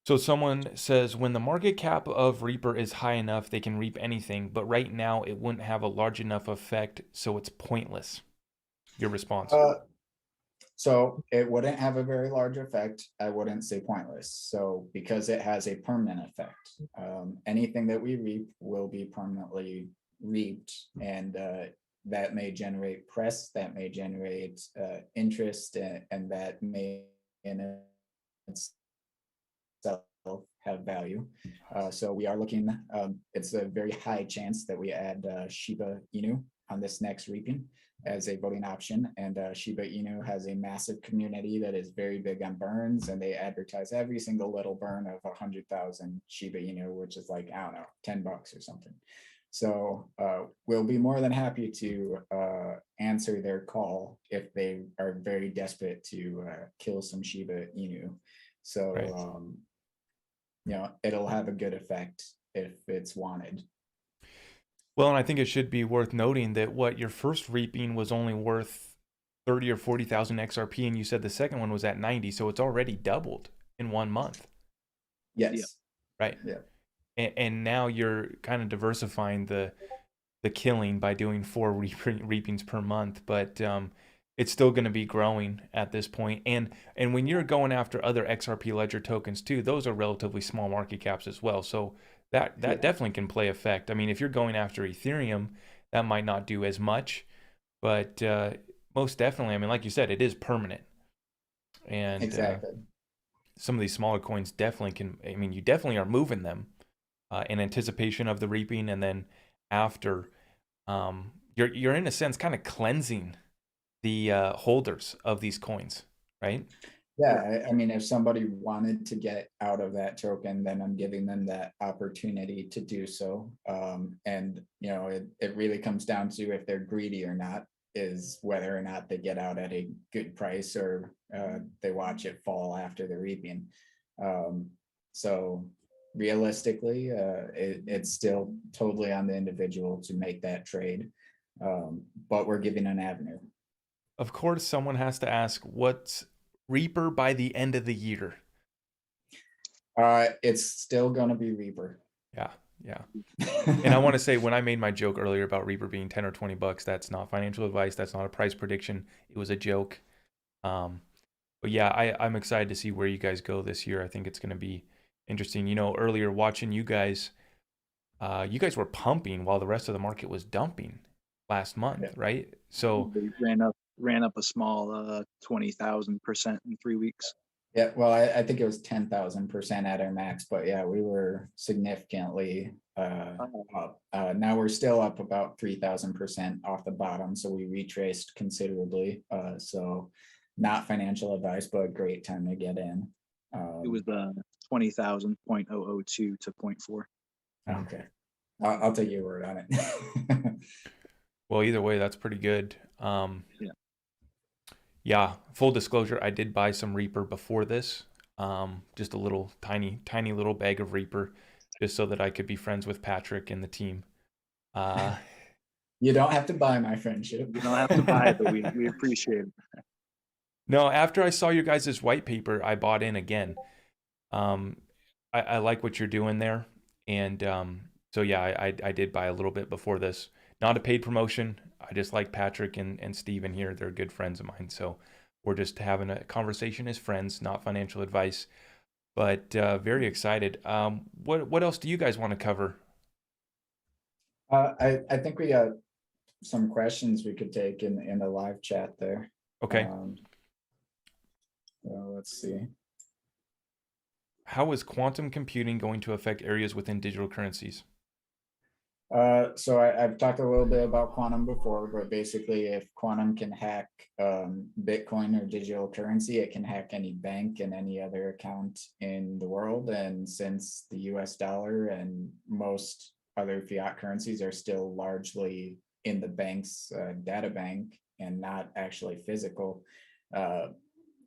So someone says when the market cap of Reaper is high enough, they can reap anything, but right now it wouldn't have a large enough effect, so it's pointless. Your response? So it wouldn't have a very large effect. I wouldn't say pointless. So because it has a permanent effect, anything that we reap will be permanently reaped, and that may generate press, that may generate interest, and that may in itself have value. So we are looking. It's a very high chance that we add Shiba Inu on this next reaping as a voting option. And Shiba Inu has a massive community that is very big on burns, and they advertise every single little burn of 100,000 Shiba Inu, which is like, I don't know, $10 or something. So we'll be more than happy to answer their call if they are very desperate to kill some Shiba Inu. So, Right. you know, it'll have a good effect if it's wanted. Well, and I think it should be worth noting that what your first reaping was only worth 30 or 40,000 XRP, and you said the second one was at 90, so it's already doubled in 1 month. Yes. Yeah. Right. Yeah. And now you're kind of diversifying the killing by doing 4 reapings per month, but it's still going to be growing at this point. And when you're going after other XRP ledger tokens too, those are relatively small market caps as well. So that Yeah. definitely can play effect. I mean, if you're going after Ethereum, that might not do as much, but most definitely, I mean, like you said, it is permanent. And Exactly. some of these smaller coins definitely can, I mean, you definitely are moving them in anticipation of the reaping, and then after, you're in a sense kind of cleansing the holders of these coins, right? Yeah, I mean, if somebody wanted to get out of that token, then I'm giving them that opportunity to do so. And you know, it really comes down to if they're greedy or not, is whether or not they get out at a good price, or they watch it fall after the reaping. So realistically, it's still totally on the individual to make that trade, but we're giving an avenue. Of course, someone has to ask, what's Reaper by the end of the year? It's still gonna be Reaper. Yeah, yeah. And I want to say, when I made my joke earlier about Reaper being 10 or 20 bucks, that's not financial advice. That's not a price prediction. It was a joke. But yeah, I'm excited to see where you guys go this year. I think it's going to be interesting. You know, earlier watching you guys were pumping while the rest of the market was dumping last month, Yeah. right? So They ran up a small 20,000% in 3 weeks. Yeah, well, I think it was 10,000% at our max, but yeah, we were significantly up. Now we're still up about 3,000% off the bottom, so we retraced considerably. So not financial advice, but a great time to get in. It was 20,000.002 to 0.4. Okay, I'll take your word on it. well, either way, that's pretty good. Yeah. Yeah, full disclosure, I did buy some Reaper before this. Just a little tiny little bag of Reaper, just so that I could be friends with Patrick and the team. You don't have to buy my friendship. You don't have to buy it, but we appreciate it. No, after I saw your guys' white paper, I bought in again. I like what you're doing there. And so yeah, I did buy a little bit before this. Not a paid promotion. I just like Patrick and Steven here. They're good friends of mine. So we're just having a conversation as friends, not financial advice. But very excited. What else do you guys want to cover? I think we got some questions we could take in the live chat there. Okay. Well, let's see. How is quantum computing going to affect areas within digital currencies? So I've talked a little bit about quantum before, but basically if quantum can hack Bitcoin or digital currency, it can hack any bank and any other account in the world. And since the US dollar and most other fiat currencies are still largely in the bank's data bank and not actually physical,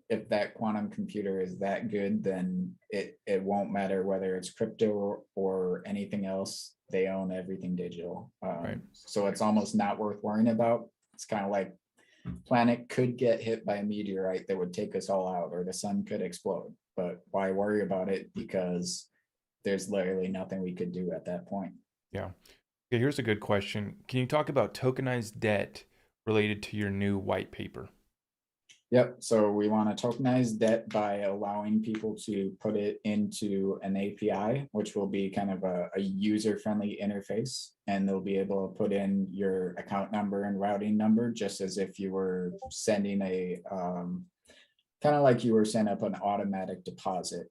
if that quantum computer is that good, then it won't matter whether it's crypto or anything else. They own everything digital. Right. So it's almost not worth worrying about. It's kind of like planet could get hit by a meteorite that would take us all out, or the sun could explode. But why worry about it? Because there's literally nothing we could do at that point. Yeah. Okay, here's a good question. Can you talk about tokenized debt related to your new white paper? Yep. So we want to tokenize debt by allowing people to put it into an API, which will be kind of a user-friendly interface. And they'll be able to put in your account number and routing number, just as if you were sending a kind of like you were setting up an automatic deposit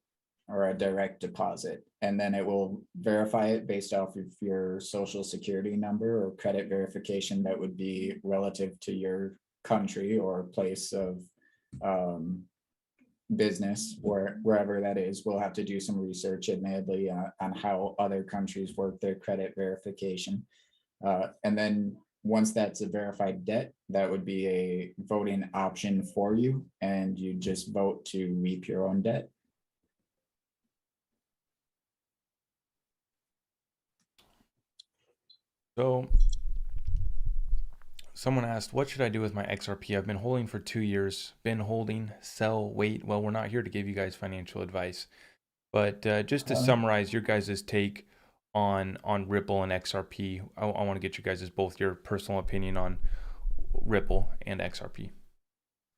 or a direct deposit. And then it will verify it based off of your social security number or credit verification that would be relative to your country or place of business, wherever that is. We'll have to do some research, admittedly, on how other countries work their credit verification. And then once that's a verified debt, that would be a voting option for you, and you just vote to reap your own debt. So someone asked, what should I do with my XRP? I've been holding for 2 years, been holding, sell, wait. Well, we're not here to give you guys financial advice, but just to summarize your guys' take on Ripple and XRP, I want to get you guys' both your personal opinion on Ripple and XRP.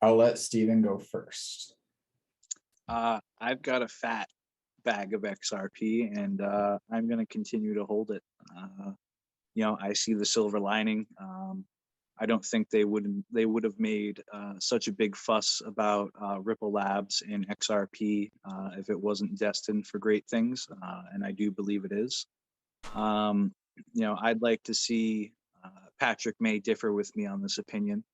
I'll let Steven go first. I've got a fat bag of XRP, and I'm going to continue to hold it. I see the silver lining. I don't think they would have made such a big fuss about Ripple Labs and XRP if it wasn't destined for great things, and I do believe it is. I'd like to see, Patrick may differ with me on this opinion,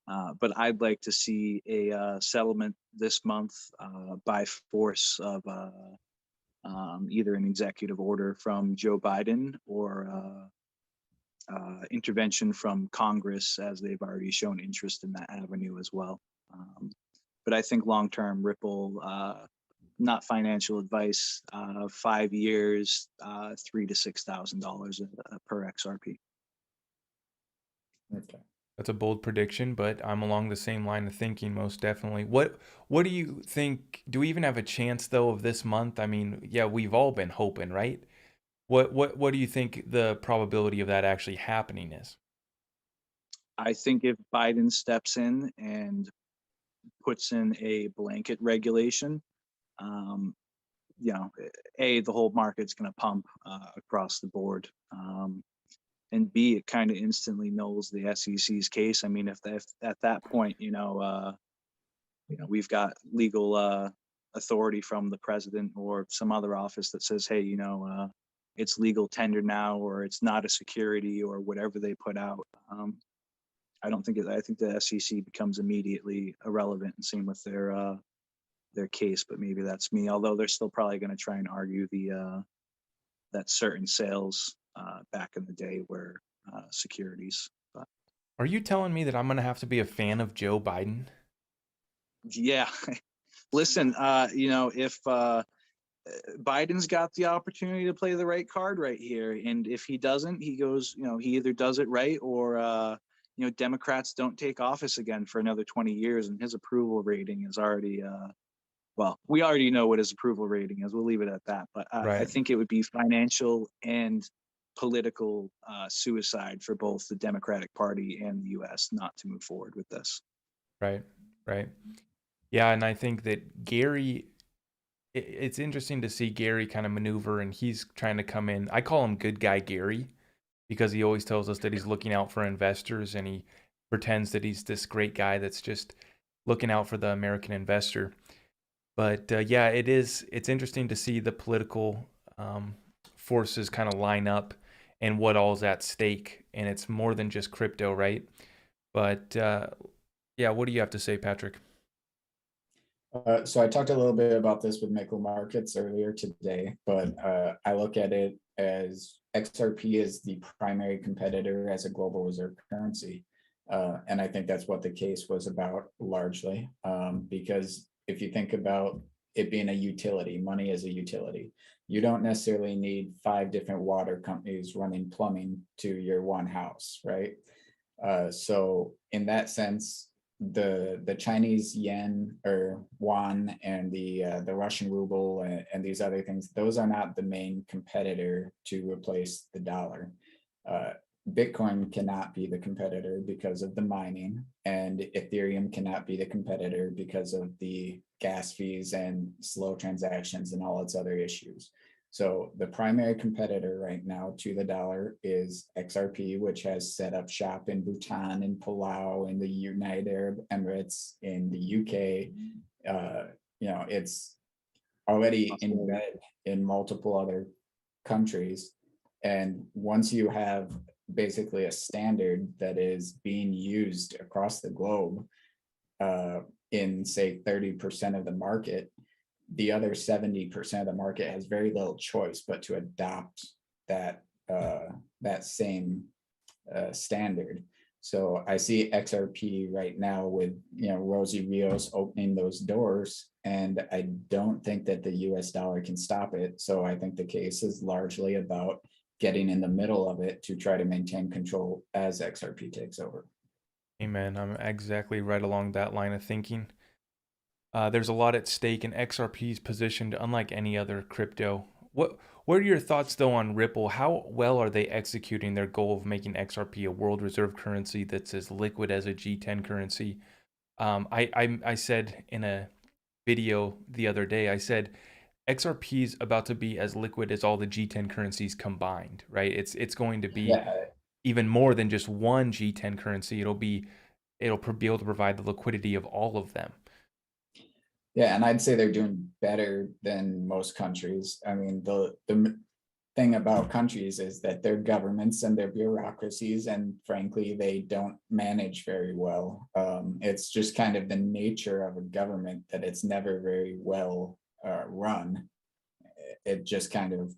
but I'd like to see a settlement this month by force of either an executive order from Joe Biden or intervention from Congress, as they've already shown interest in that avenue as well. But I think long-term Ripple, not financial advice, 5 years, $3,000 to $6,000 per XRP. Okay. That's a bold prediction, but I'm along the same line of thinking, most definitely. What do you think? Do we even have a chance though of this month? I mean, yeah, we've all been hoping, right? What do you think the probability of that actually happening is? I think if Biden steps in and puts in a blanket regulation, the whole market's going to pump across the board. And B, it kind of instantly nulls the SEC's case. I mean, if at that point, we've got legal authority from the president or some other office that says, hey, it's legal tender now, or it's not a security, or whatever they put out. I think the SEC becomes immediately irrelevant, and same with their case. But maybe that's me. Although they're still probably going to try and argue that certain sales back in the day were securities. But Are you telling me that I'm going to have to be a fan of Joe Biden? yeah, listen, if Biden's got the opportunity to play the right card right here, and if he doesn't, he goes, he either does it right, or Democrats don't take office again for another 20 years, and his approval rating is already well, we already know what his approval rating is. We'll leave it at that. But Right. I think it would be financial and political suicide for both the Democratic Party and the U.S. not to move forward with this. Right. Yeah, and I think that Gary, it's interesting to see Gary kind of maneuver, and he's trying to come in. I call him good guy Gary because he always tells us that he's looking out for investors, and he pretends that he's this great guy that's just looking out for the American investor. But yeah, it's interesting to see the political forces kind of line up and what all's at stake. And it's more than just crypto, right? But yeah, what do you have to say, Patrick? So I talked a little bit about this with Nickel Markets earlier today, but I look at it as XRP is the primary competitor as a global reserve currency. And I think that's what the case was about largely, because if you think about it being a utility, money is a utility. You don't necessarily need 5 different water companies running plumbing to your one house, right? So in that sense, the Chinese yen or yuan and the Russian ruble and these other things, those are not the main competitor to replace the dollar. Bitcoin cannot be the competitor because of the mining, and Ethereum cannot be the competitor because of the gas fees and slow transactions and all its other issues. So the primary competitor right now to the dollar is XRP, which has set up shop in Bhutan, in Palau, in the United Arab Emirates, in the UK. It's already embedded in multiple other countries. And once you have basically a standard that is being used across the globe in, say, 30% of the market, the other 70% of the market has very little choice but to adopt that same standard. So I see XRP right now with Rosie Rios opening those doors, and I don't think that the US dollar can stop it. So I think the case is largely about getting in the middle of it to try to maintain control as XRP takes over. Amen. I'm exactly right along that line of thinking. There's a lot at stake, and XRP is positioned unlike any other crypto. What are your thoughts though on Ripple? How well are they executing their goal of making XRP a world reserve currency that's as liquid as a G10 currency? I said in a video the other day, I said XRP is about to be as liquid as all the G10 currencies combined, right? It's going to be even more than just one G10 currency. It'll be able to provide the liquidity of all of them. Yeah, and I'd say they're doing better than most countries. I mean, the thing about countries is that they're governments and they're bureaucracies, and frankly, they don't manage very well. It's just kind of the nature of a government that it's never very well run. It just kind of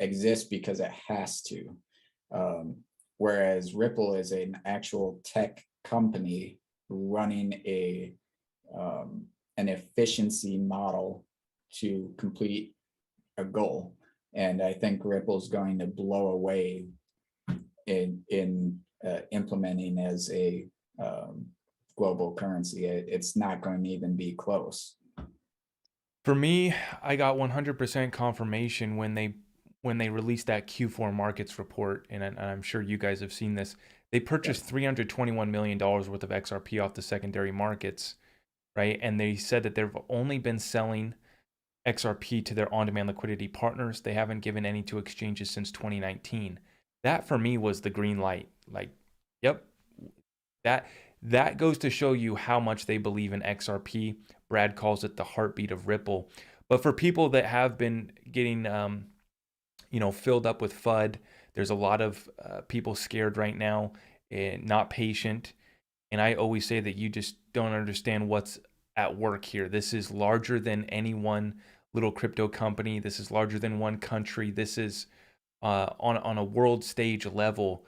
exists because it has to. Whereas Ripple is an actual tech company running an efficiency model to complete a goal. And I think Ripple's going to blow away in implementing as a global currency. It's not going to even be close. For me, I got 100% confirmation when they released that Q4 markets report, and I'm sure you guys have seen this. They purchased $321 million worth of XRP off the secondary markets, right? And they said that they've only been selling XRP to their on-demand liquidity partners. They haven't given any to exchanges since 2019. That for me was the green light. Like, yep, that goes to show you how much they believe in XRP. Brad calls it the heartbeat of Ripple. But for people that have been getting filled up with FUD, there's a lot of people scared right now and not patient. And I always say that you just don't understand what's at work here. This is larger than any one little crypto company. This is larger than one country. This is on a world stage level.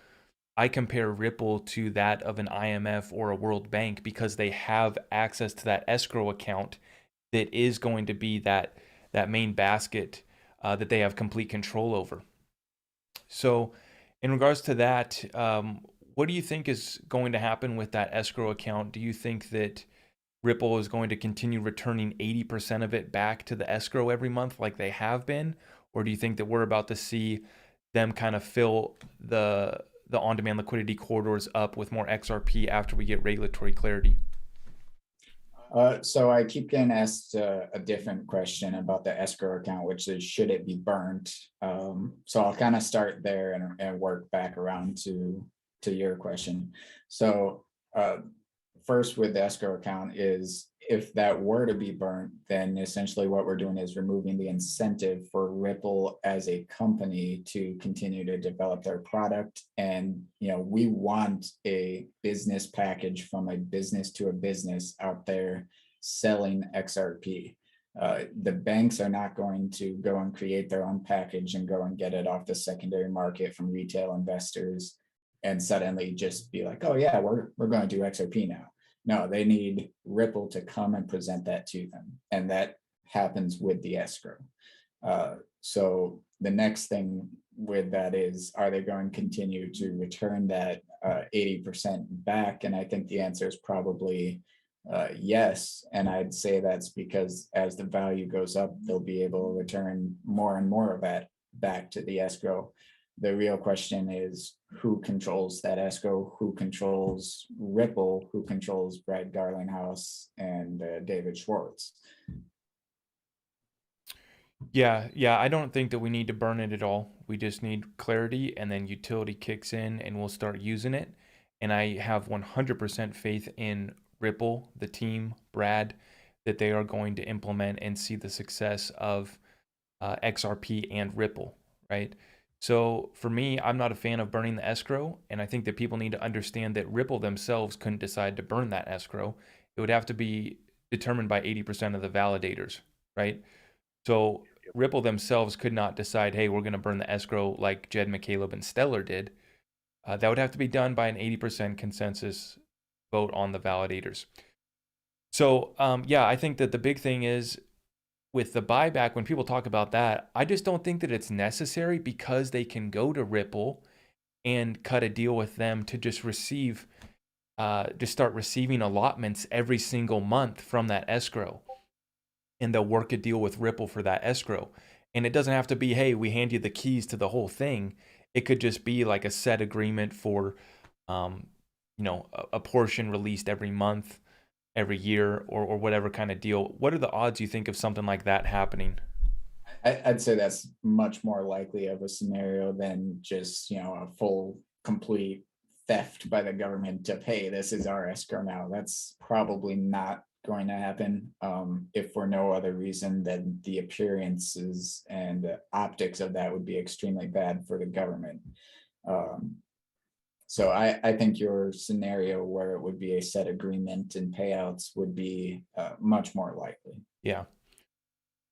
I compare Ripple to that of an IMF or a World Bank because they have access to that escrow account that is going to be that main basket that they have complete control over. So in regards to that, what do you think is going to happen with that escrow account? Do you think that Ripple is going to continue returning 80% of it back to the escrow every month like they have been? Or do you think that we're about to see them kind of fill the on-demand liquidity corridors up with more XRP after we get regulatory clarity? So I keep getting asked a different question about the escrow account, which is, should it be burnt? So I'll kind of start there and work back around to your question. So first with the escrow account is, if that were to be burnt, then essentially what we're doing is removing the incentive for Ripple as a company to continue to develop their product. And, we want a business package from a business to a business out there selling XRP. The banks are not going to go and create their own package and go and get it off the secondary market from retail investors and suddenly just be like, oh yeah, we're going to do XRP now. No, they need Ripple to come and present that to them, and that happens with the escrow. So the next thing with that is, are they going to continue to return that 80% back? And I think the answer is probably yes. And I'd say that's because as the value goes up, they'll be able to return more and more of that back to the escrow. The real question is, who controls that escrow? Who controls Ripple? Who controls Brad Garlinghouse and David Schwartz? Yeah, I don't think that we need to burn it at all. We just need clarity, and then utility kicks in and we'll start using it. And I have 100% faith in Ripple, the team, Brad, that they are going to implement and see the success of XRP and Ripple, right? So for me, I'm not a fan of burning the escrow, and I think that people need to understand that Ripple themselves couldn't decide to burn that escrow. It would have to be determined by 80% of the validators, right? So Ripple themselves could not decide, hey, we're going to burn the escrow like Jed McCaleb and Stellar did. That would have to be done by an 80% consensus vote on the validators. So yeah, I think that the big thing is with the buyback, when people talk about that, I just don't think that it's necessary, because they can go to Ripple and cut a deal with them to just receive, just start receiving allotments every single month from that escrow. And they'll work a deal with Ripple for that escrow. And it doesn't have to be, hey, we hand you the keys to the whole thing. It could just be like a set agreement for, a portion released every month, every year, or whatever kind of deal. What are the odds you think of something like that happening? I'd say that's much more likely of a scenario than just, a full, complete theft by the government of, hey, this is our escrow now. That's probably not going to happen. If for no other reason than the appearances and optics of that would be extremely bad for the government. So I think your scenario where it would be a set agreement and payouts would be much more likely. Yeah.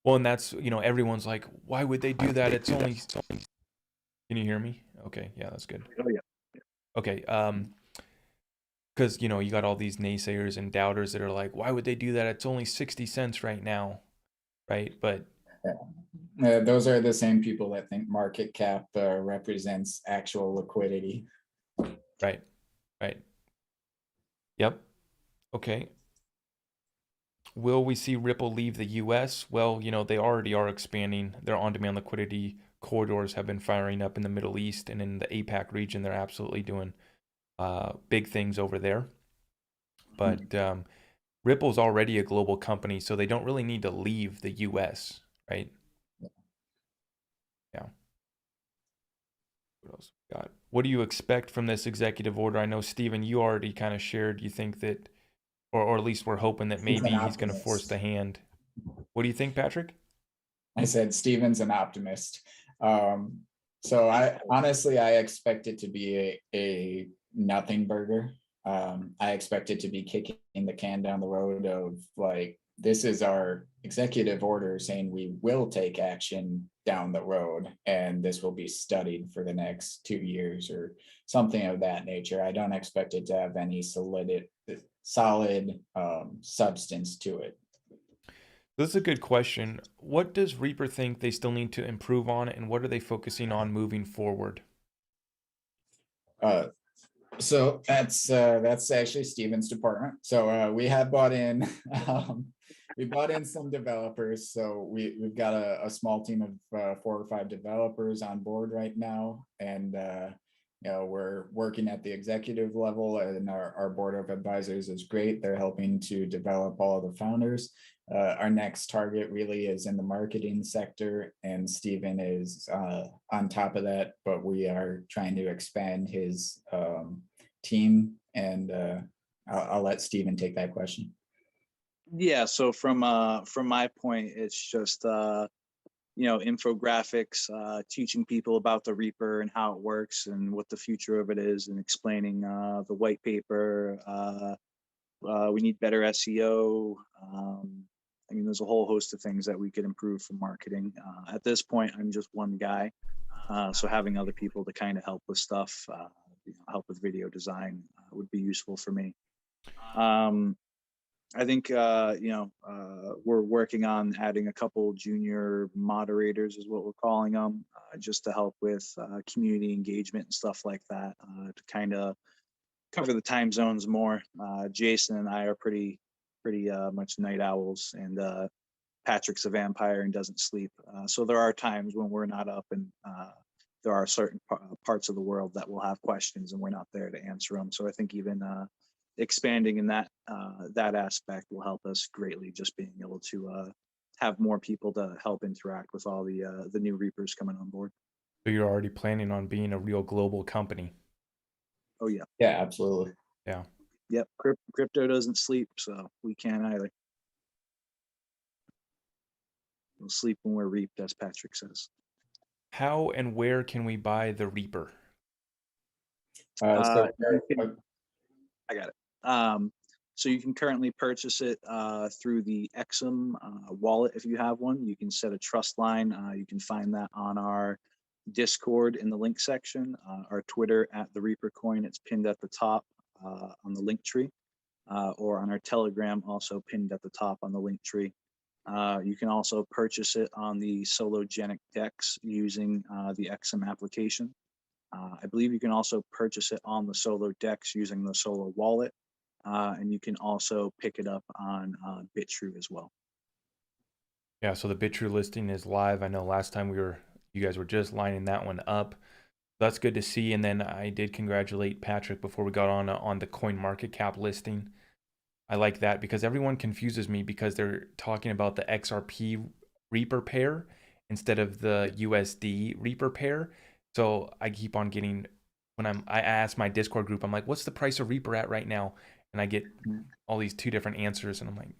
Well, and that's, everyone's like, why would they do that? It's only, can you hear me? Okay. Yeah, that's good. Oh yeah. Okay. Because, you got all these naysayers and doubters that are like, why would they do that? It's only 60 cents right now. Right. But those are the same people that think market cap represents actual liquidity. right. Yep. Okay. Will we see Ripple leave the US? Well, they already are expanding. Their on-demand liquidity corridors have been firing up in the Middle East, and in the APAC region, they're absolutely doing big things over there. But Ripple's already a global company, so they don't really need to leave the US, right? Yeah. What else we got? What do you expect from this executive order? I know, Steven, you already kind of shared, you think that, or at least we're hoping that maybe he's going to force the hand. What do you think, Patrick? I said Steven's an optimist. So I expect it to be a nothing burger. I expect it to be kicking the can down the road of, like, this is our executive order saying we will take action down the road, and this will be studied for the next 2 years or something of that nature. I don't expect it to have any solid substance to it. This is a good question. What does Reaper think they still need to improve on, and what are they focusing on moving forward? So that's actually Steven's department. So we have bought in we bought in some developers. So we've got a small team of 4 or 5 developers on board right now, and we're working at the executive level, and our board of advisors is great. They're helping to develop all of the founders. Our next target really is in the marketing sector, and Steven is on top of that, but we are trying to expand his team, and I'll let Steven take that question. Yeah, so from my point, it's just infographics, teaching people about the Reaper and how it works and what the future of it is, and explaining the white paper. We need better SEO. There's a whole host of things that we could improve for marketing. At this point, I'm just one guy, so having other people to kind of help with stuff, help with video design would be useful for me. I think we're working on adding a couple junior moderators, is what we're calling them, just to help with community engagement and stuff like that, to kind of cover the time zones more. Jason and I are pretty much night owls, and Patrick's a vampire and doesn't sleep. So there are times when we're not up, and there are certain parts of the world that will have questions, and we're not there to answer them. So I think even expanding in that aspect will help us greatly. Just being able to have more people to help interact with all the new Reapers coming on board. So you're already planning on being a real global company. Oh yeah. Yeah, absolutely. Yeah. Yep. Crypto doesn't sleep, so we can't either. We'll sleep when we're reaped, as Patrick says. How and where can we buy the Reaper? So I got it. So you can currently purchase it through the Exum wallet if you have one. You can set a trust line. You can find that on our Discord in the link section, our Twitter at the Reaper Coin. It's pinned at the top on the link tree, or on our Telegram, also pinned at the top on the link tree. You can also purchase it on the Sologenic DEX using the Exum application. I believe you can also purchase it on the Solo DEX using the Solo wallet, and you can also pick it up on BitTrue as well. Yeah, so the BitTrue listing is live. I know last time you guys were just lining that one up. That's good to see. And then I did congratulate Patrick before we got on the CoinMarketCap listing. I like that because everyone confuses me because they're talking about the XRP Reaper pair instead of the USD Reaper pair. So I keep on getting, I ask my Discord group, I'm like, what's the price of Reaper at right now? And I get all these two different answers, and I'm like,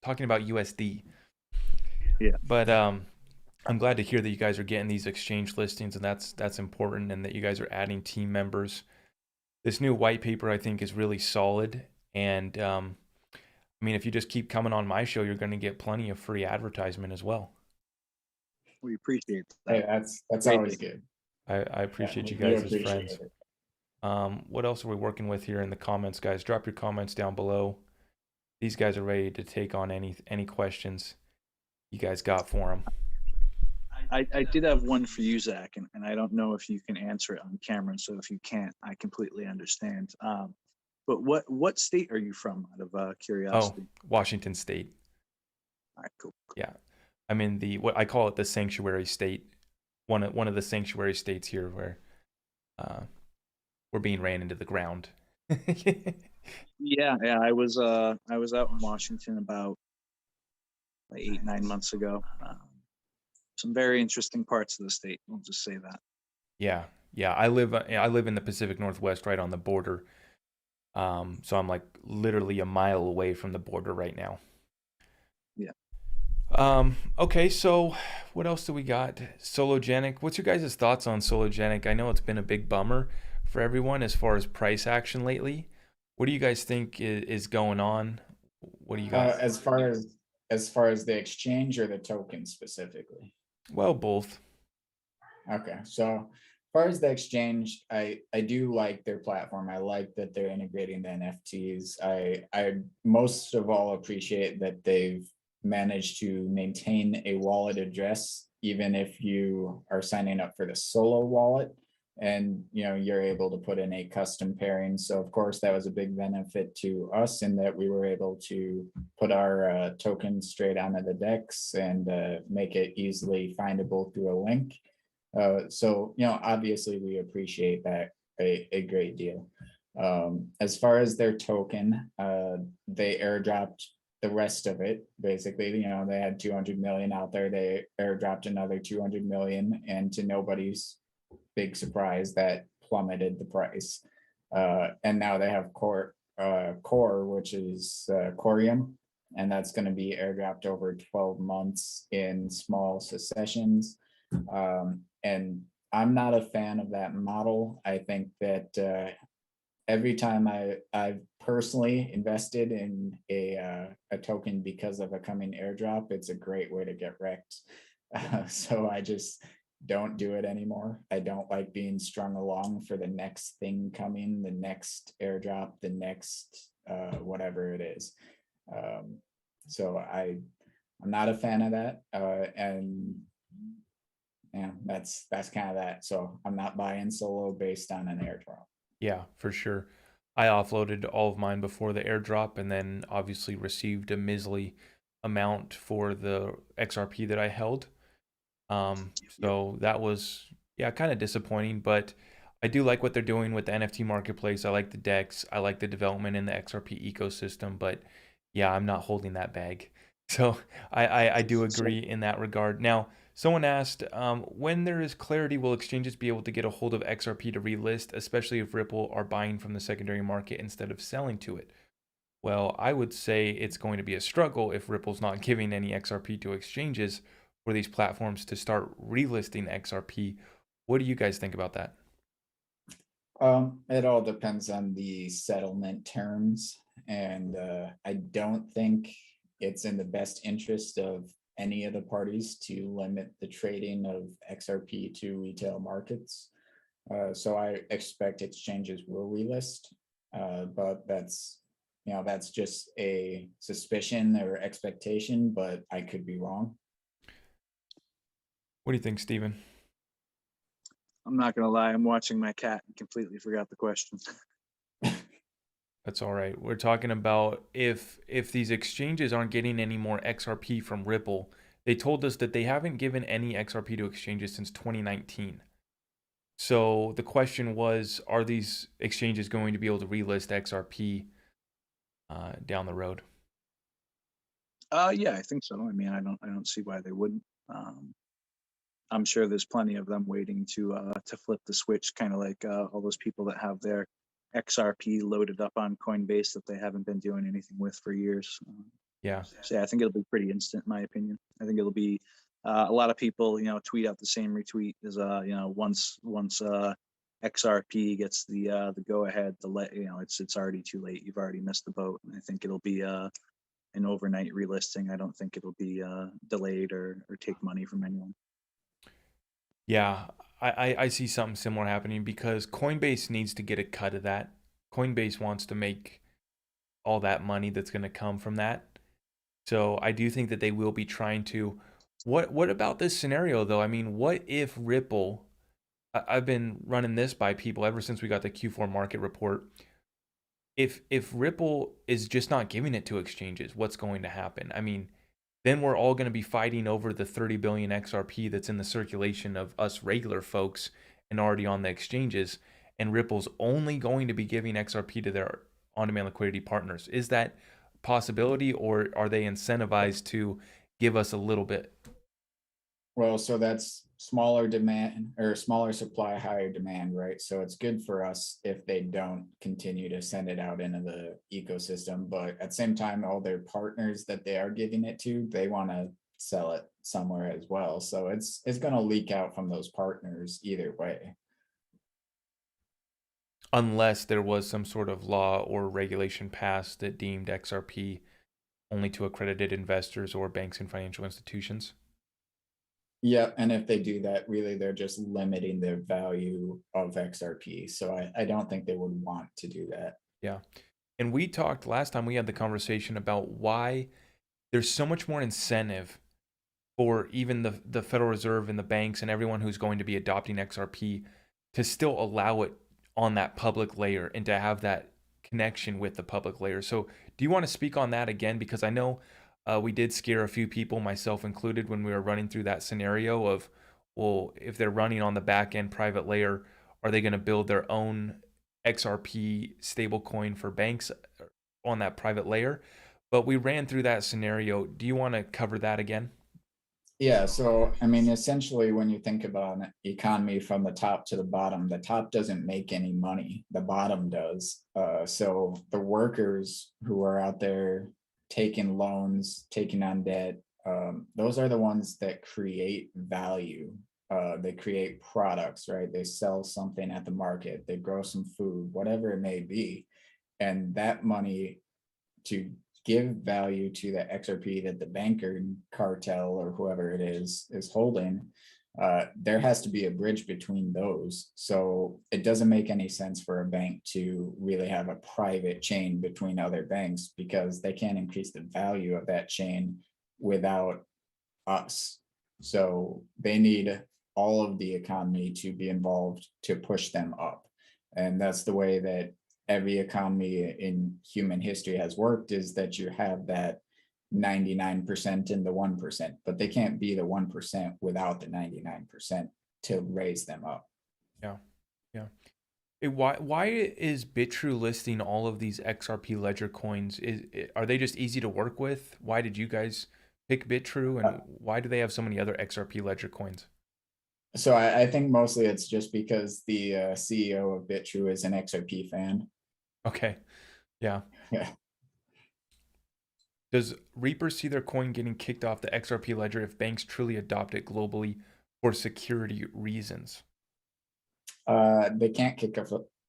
talking about USD. Yeah. But I'm glad to hear that you guys are getting these exchange listings, and that's important, and that you guys are adding team members. This new white paper, I think, is really solid. And I mean, if you just keep coming on my show, you're going to get plenty of free advertisement as well. We appreciate that. Hey, that's Great always thing. good. I appreciate you we guys as appreciate friends. it. What else are we working with here in the comments, guys? Drop your comments down below. These guys are ready to take on any questions you guys got for them. I did have one for you, Zach, and I don't know if you can answer it on camera. So if you can't, I completely understand. But what state are you from, out of curiosity? Oh, Washington State. All right, cool. Yeah, I'm in what I call it, the sanctuary state. One of the sanctuary states here where we're being ran into the ground. Yeah. I was out in Washington about 8-9 months ago. Some very interesting parts of the state. I'll just say that. Yeah. I live in the Pacific Northwest, right on the border. So I'm like literally a mile away from the border right now. Yeah. Okay, so what else do we got? Sologenic. What's your guys' thoughts on Sologenic? I know it's been a big bummer for everyone as far as price action lately. What do you guys think is going on? What do you got? As far as the exchange or the token specifically? Well, both. Okay, so as far as the exchange, I do like their platform. I like that they're integrating the NFTs. I most of all appreciate that they've managed to maintain a wallet address, even if you are signing up for the Solo wallet, and you're able to put in a custom pairing. So of course that was a big benefit to us in that we were able to put our token straight onto the DEX and make it easily findable through a link. So obviously we appreciate that a great deal. As far as their token, they airdropped the rest of it. Basically, they had 200 million out there. They airdropped another 200 million, and to nobody's big surprise, that plummeted the price. And now they have core, which is Corium, and that's going to be airdropped over 12 months in small successions. And I'm not a fan of that model. I think that every time I've personally invested in a token because of a coming airdrop, it's a great way to get wrecked. So I just don't do it anymore. I don't like being strung along for the next thing coming, the next airdrop, the next whatever it is. So I'm not a fan of that. And yeah, that's kind of that. So I'm not buying solo based on an airdrop. Yeah, for sure. I offloaded all of mine before the airdrop and then obviously received a measly amount for the XRP that I held. So that was, yeah, kind of disappointing, but I do like what they're doing with the NFT marketplace. I like the DEX. I like the development in the XRP ecosystem, but yeah, I'm not holding that bag. So I do agree in that regard. Now, someone asked, when there is clarity, will exchanges be able to get a hold of XRP to relist, especially if Ripple are buying from the secondary market instead of selling to it? Well, I would say it's going to be a struggle if Ripple's not giving any XRP to exchanges for these platforms to start relisting XRP. What do you guys think about that? It all depends on the settlement terms, and I don't think it's in the best interest of any of the parties to limit the trading of XRP to retail markets. So I expect exchanges will relist, but that's just a suspicion or expectation, but I could be wrong. What do you think, Steven? I'm not gonna lie, I'm watching my cat and completely forgot the question. That's all right. We're talking about if these exchanges aren't getting any more XRP from Ripple. They told us that they haven't given any XRP to exchanges since 2019. So the question was, are these exchanges going to be able to relist XRP down the road? Yeah, I think so. I mean, I don't see why they wouldn't. I'm sure there's plenty of them waiting to flip the switch, kind of like all those people that have their XRP loaded up on Coinbase that they haven't been doing anything with for years. Yeah. So yeah, I think it'll be pretty instant, in my opinion. I think it'll be a lot of people, tweet out the same retweet as once XRP gets the go ahead, it's already too late. You've already missed the boat. And I think it'll be an overnight relisting. I don't think it'll be delayed or take money from anyone. Yeah, I see something similar happening because Coinbase needs to get a cut of that. Coinbase wants to make all that money that's going to come from that. So I do think that they will be trying to. What about this scenario though? I mean, what if Ripple? I've been running this by people ever since we got the Q4 market report. If Ripple is just not giving it to exchanges, what's going to happen? I mean, then we're all going to be fighting over the 30 billion XRP that's in the circulation of us regular folks and already on the exchanges, and Ripple's only going to be giving XRP to their on-demand liquidity partners. Is that a possibility, or are they incentivized to give us a little bit? Well, so that's smaller demand or smaller supply, higher demand, right? So it's good for us if they don't continue to send it out into the ecosystem. But at the same time, all their partners that they are giving it to, they want to sell it somewhere as well. So it's going to leak out from those partners either way. Unless there was some sort of law or regulation passed that deemed XRP only to accredited investors or banks and financial institutions. Yeah, and if they do that, really, they're just limiting the value of XRP. So I don't think they would want to do that. Yeah. And we talked last time we had the conversation about why there's so much more incentive for even the Federal Reserve and the banks and everyone who's going to be adopting XRP to still allow it on that public layer and to have that connection with the public layer. So do you want to speak on that again? Because I know we did scare a few people, myself included, when we were running through that scenario of, well, if they're running on the back end private layer, are they going to build their own XRP stablecoin for banks on that private layer? But we ran through that scenario. Do you want to cover that again? Yeah, so I mean, essentially, when you think about an economy from the top to the top doesn't make any money. The bottom does. So the workers who are out there taking loans, taking on debt, those are the ones that create value. They create products, right? They sell something at the market, they grow some food, whatever it may be. And that money to give value to the XRP that the banker cartel or whoever it is holding, there has to be a bridge between those. So it doesn't make any sense for a bank to really have a private chain between other banks because they can't increase the value of that chain without us. So they need all of the economy to be involved to push them up. And that's the way that every economy in human history has worked, is that you have that 99% and the 1%, but they can't be the 1% without the 99% to raise them up. Yeah. Yeah. Why is Bitrue listing all of these XRP ledger coins? Are they just easy to work with? Why did you guys pick Bitrue, and why do they have so many other XRP ledger coins? So I think mostly it's just because the CEO of Bitrue is an XRP fan. Okay. Yeah. Yeah. Does Reaper see their coin getting kicked off the XRP ledger if banks truly adopt it globally for security reasons? They can't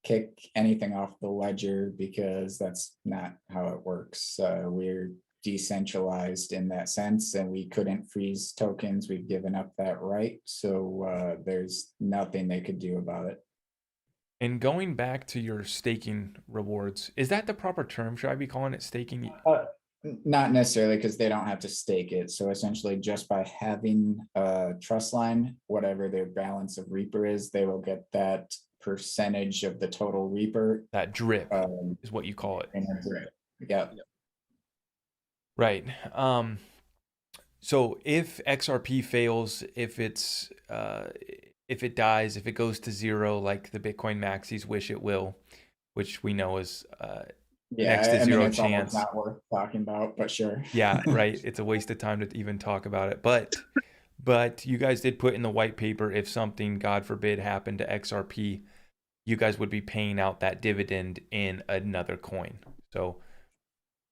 kick anything off the ledger because that's not how it works. We're decentralized in that sense, and we couldn't freeze tokens. We've given up that right. So there's nothing they could do about it. And going back to your staking rewards, is that the proper term? Should I be calling it staking? Not necessarily, because they don't have to stake it. So essentially, just by having a trust line, whatever their balance of Reaper is, they will get that percentage of the total Reaper. That drip is what you call it. Yeah. Right. So if XRP fails, if it dies, if it goes to zero, like the Bitcoin maxis wish it will, which we know is next to zero it's chance. Not worth talking about, but sure. Yeah, right. It's a waste of time to even talk about it. But you guys did put in the white paper, if something, God forbid, happened to XRP, you guys would be paying out that dividend in another coin. So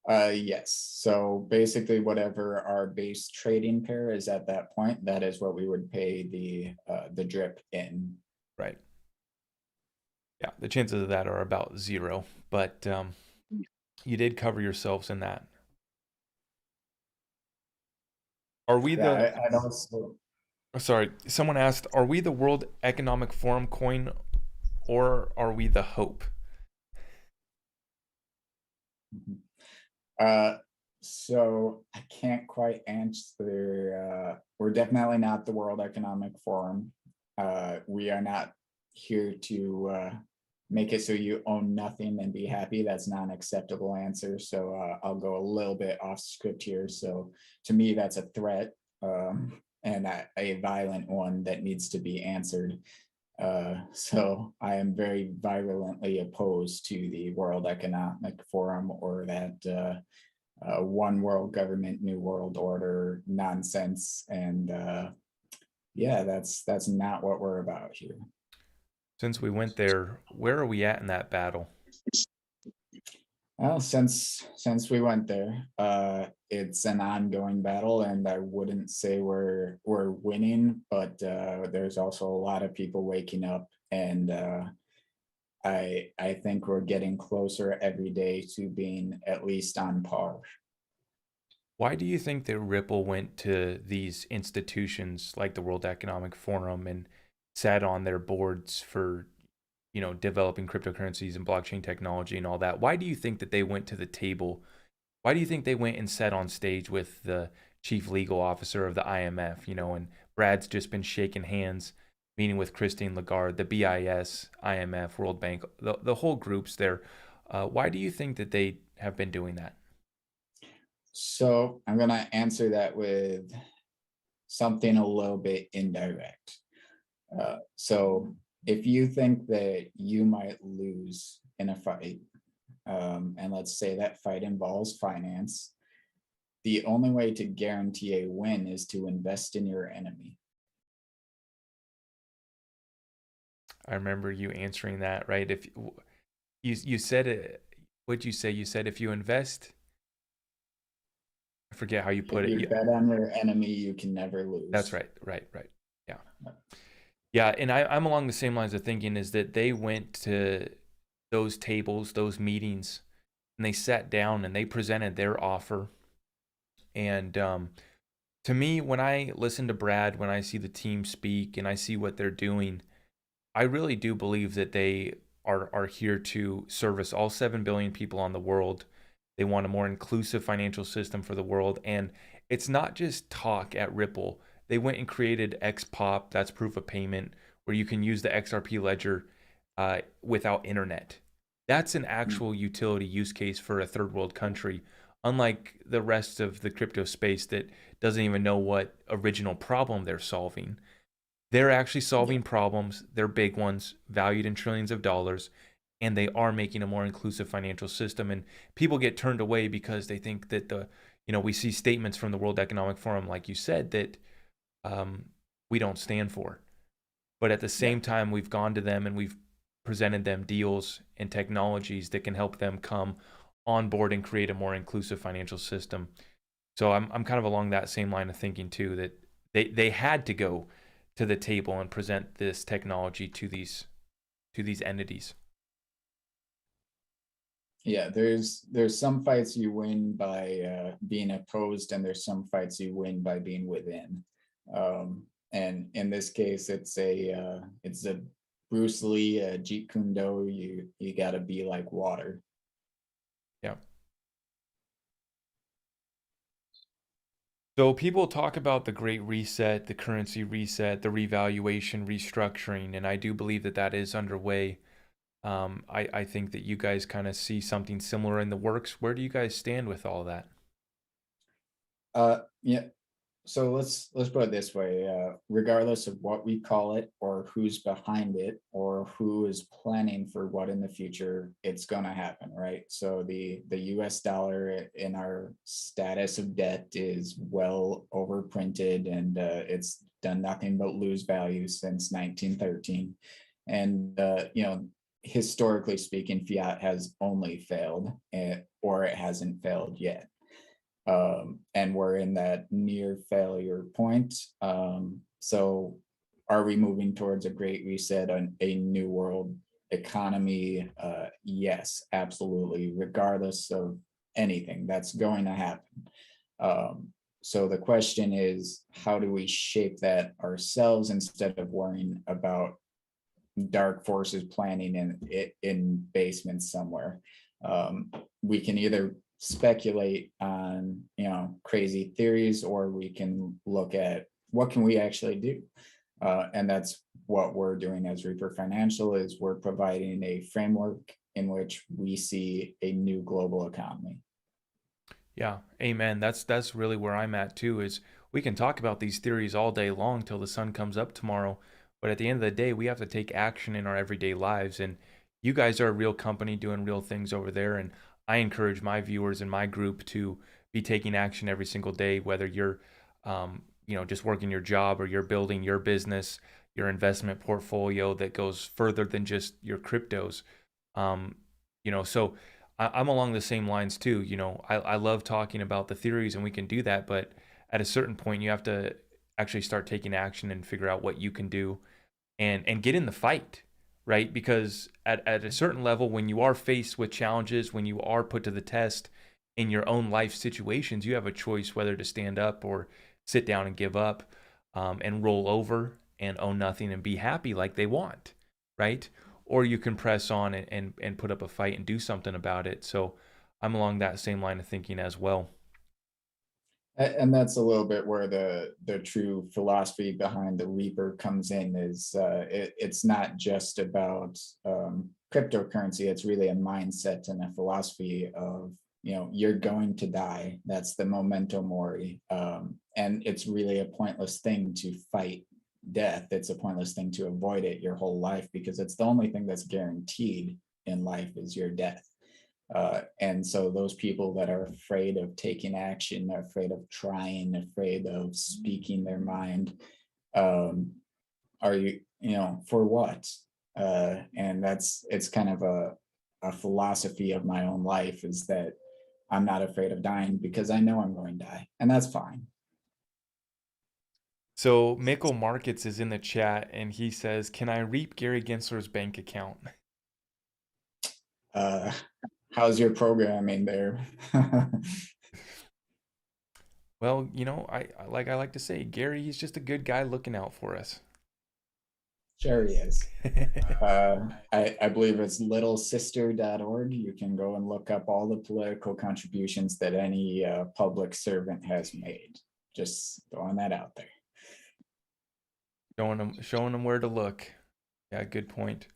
yes. So basically, whatever our base trading pair is at that point, that is what we would pay the drip in. Right. Yeah, the chances of that are about zero, but you did cover yourselves in that. Are we I'd also... Sorry, someone asked, are we the World Economic Forum coin, or are we the Hope? So I can't quite answer. We're definitely not the World Economic Forum. We are not here to make it so you own nothing and be happy. That's not an acceptable answer. So I'll go a little bit off script here. So to me, that's a threat, and a violent one that needs to be answered. So I am very virulently opposed to the World Economic Forum, or that one world government, new world order nonsense. And yeah, that's not what we're about here. Since we went there, where are we at in that battle? Well, since we went there, it's an ongoing battle, and I wouldn't say we're winning, but there's also a lot of people waking up, and I think we're getting closer every day to being at least on par. Why do you think that Ripple went to these institutions like the World Economic Forum and sat on their boards for, developing cryptocurrencies and blockchain technology and all that? Why do you think that they went to the table? Why do you think they went and sat on stage with the chief legal officer of the IMF, and Brad's just been shaking hands, meeting with Christine Lagarde, the BIS, IMF, World Bank, the whole groups there. Why do you think that they have been doing that? So I'm going to answer that with something a little bit indirect. So if you think that you might lose in a fight, and let's say that fight involves finance, the only way to guarantee a win is to invest in your enemy. I remember you answering that, right? If you said it, what'd you say? You said if you invest, I forget how you put it. If you bet on your enemy, you can never lose. That's right. Yeah. Yeah, and I'm along the same lines of thinking, is that they went to those tables, those meetings, and they sat down and they presented their offer. And To me, when I listen to Brad, when I see the team speak and I see what they're doing, I really do believe that they are here to service all 7 billion people on the world. They want a more inclusive financial system for the world. And it's not just talk at Ripple. They went and created XPOP, that's proof of payment, where you can use the XRP ledger without internet. That's an Mm. actual utility use case for a third world country, unlike the rest of the crypto space that doesn't even know what original problem they're solving. They're actually Yeah. solving problems, they're big ones, valued in trillions of dollars, and they are making a more inclusive financial system. And people get turned away because they think that we see statements from the World Economic Forum, like you said, that um, we don't stand for. But at the Yeah. same time, we've gone to them and we've presented them deals and technologies that can help them come on board and create a more inclusive financial system. So I'm kind of along that same line of thinking too, that they had to go to the table and present this technology to these entities. Yeah, there's some fights you win by being opposed, and there's some fights you win by being within. And in this case, it's a Bruce Lee, Jeet Kune Do. You got to be like water. Yeah. So people talk about the Great Reset, the currency reset, the revaluation, restructuring, and I do believe that that is underway. I think that you guys kind of see something similar in the works. Where do you guys stand with all that? Yeah, so let's put it this way, regardless of what we call it or who's behind it or who is planning for what in the future, it's going to happen, right? So the US dollar in our status of debt is well overprinted, and it's done nothing but lose value since 1913. And historically speaking, fiat has only failed, or it hasn't failed yet. And we're in that near failure point. So are we moving towards a great reset on a new world economy? Yes, absolutely, regardless of anything that's going to happen. So the question is, how do we shape that ourselves instead of worrying about dark forces planning in basements somewhere? We can either speculate on crazy theories, or we can look at what can we actually do, and that's what we're doing as Reaper Financial. Is we're providing a framework in which we see a new global economy. Yeah, amen. That's really where I'm at too, is we can talk about these theories all day long till the sun comes up tomorrow, but at the end of the day, we have to take action in our everyday lives. And you guys are a real company doing real things over there, and I encourage my viewers and my group to be taking action every single day, whether you're just working your job or you're building your business, your investment portfolio that goes further than just your cryptos. Um, so I'm along the same lines too. I love talking about the theories and we can do that, but at a certain point, you have to actually start taking action and figure out what you can do and get in the fight, right? Because at a certain level, when you are faced with challenges, when you are put to the test in your own life situations, you have a choice whether to stand up or sit down and give up, and roll over and own nothing and be happy like they want, right? Or you can press on and put up a fight and do something about it. So I'm along that same line of thinking as well. And that's a little bit where the true philosophy behind the Reaper comes in. Is it's not just about cryptocurrency. It's really a mindset and a philosophy of, you're going to die. That's the memento mori. And it's really a pointless thing to fight death. It's a pointless thing to avoid it your whole life, because it's the only thing that's guaranteed in life is your death. And so those people that are afraid of taking action, afraid of trying, afraid of speaking their mind, um, are for what? And it's kind of a philosophy of my own life, is that I'm not afraid of dying because I know I'm going to die, and that's fine. So Mickle Markets is in the chat and he says, "Can I reap Gary Gensler's bank account?" Uh, how's your programming there? Well, I like to say, Gary, he's just a good guy looking out for us. Sure he is. I believe it's littlesister.org. You can go and look up all the political contributions that any public servant has made. Just throwing that out there. Showing them where to look. Yeah, good point.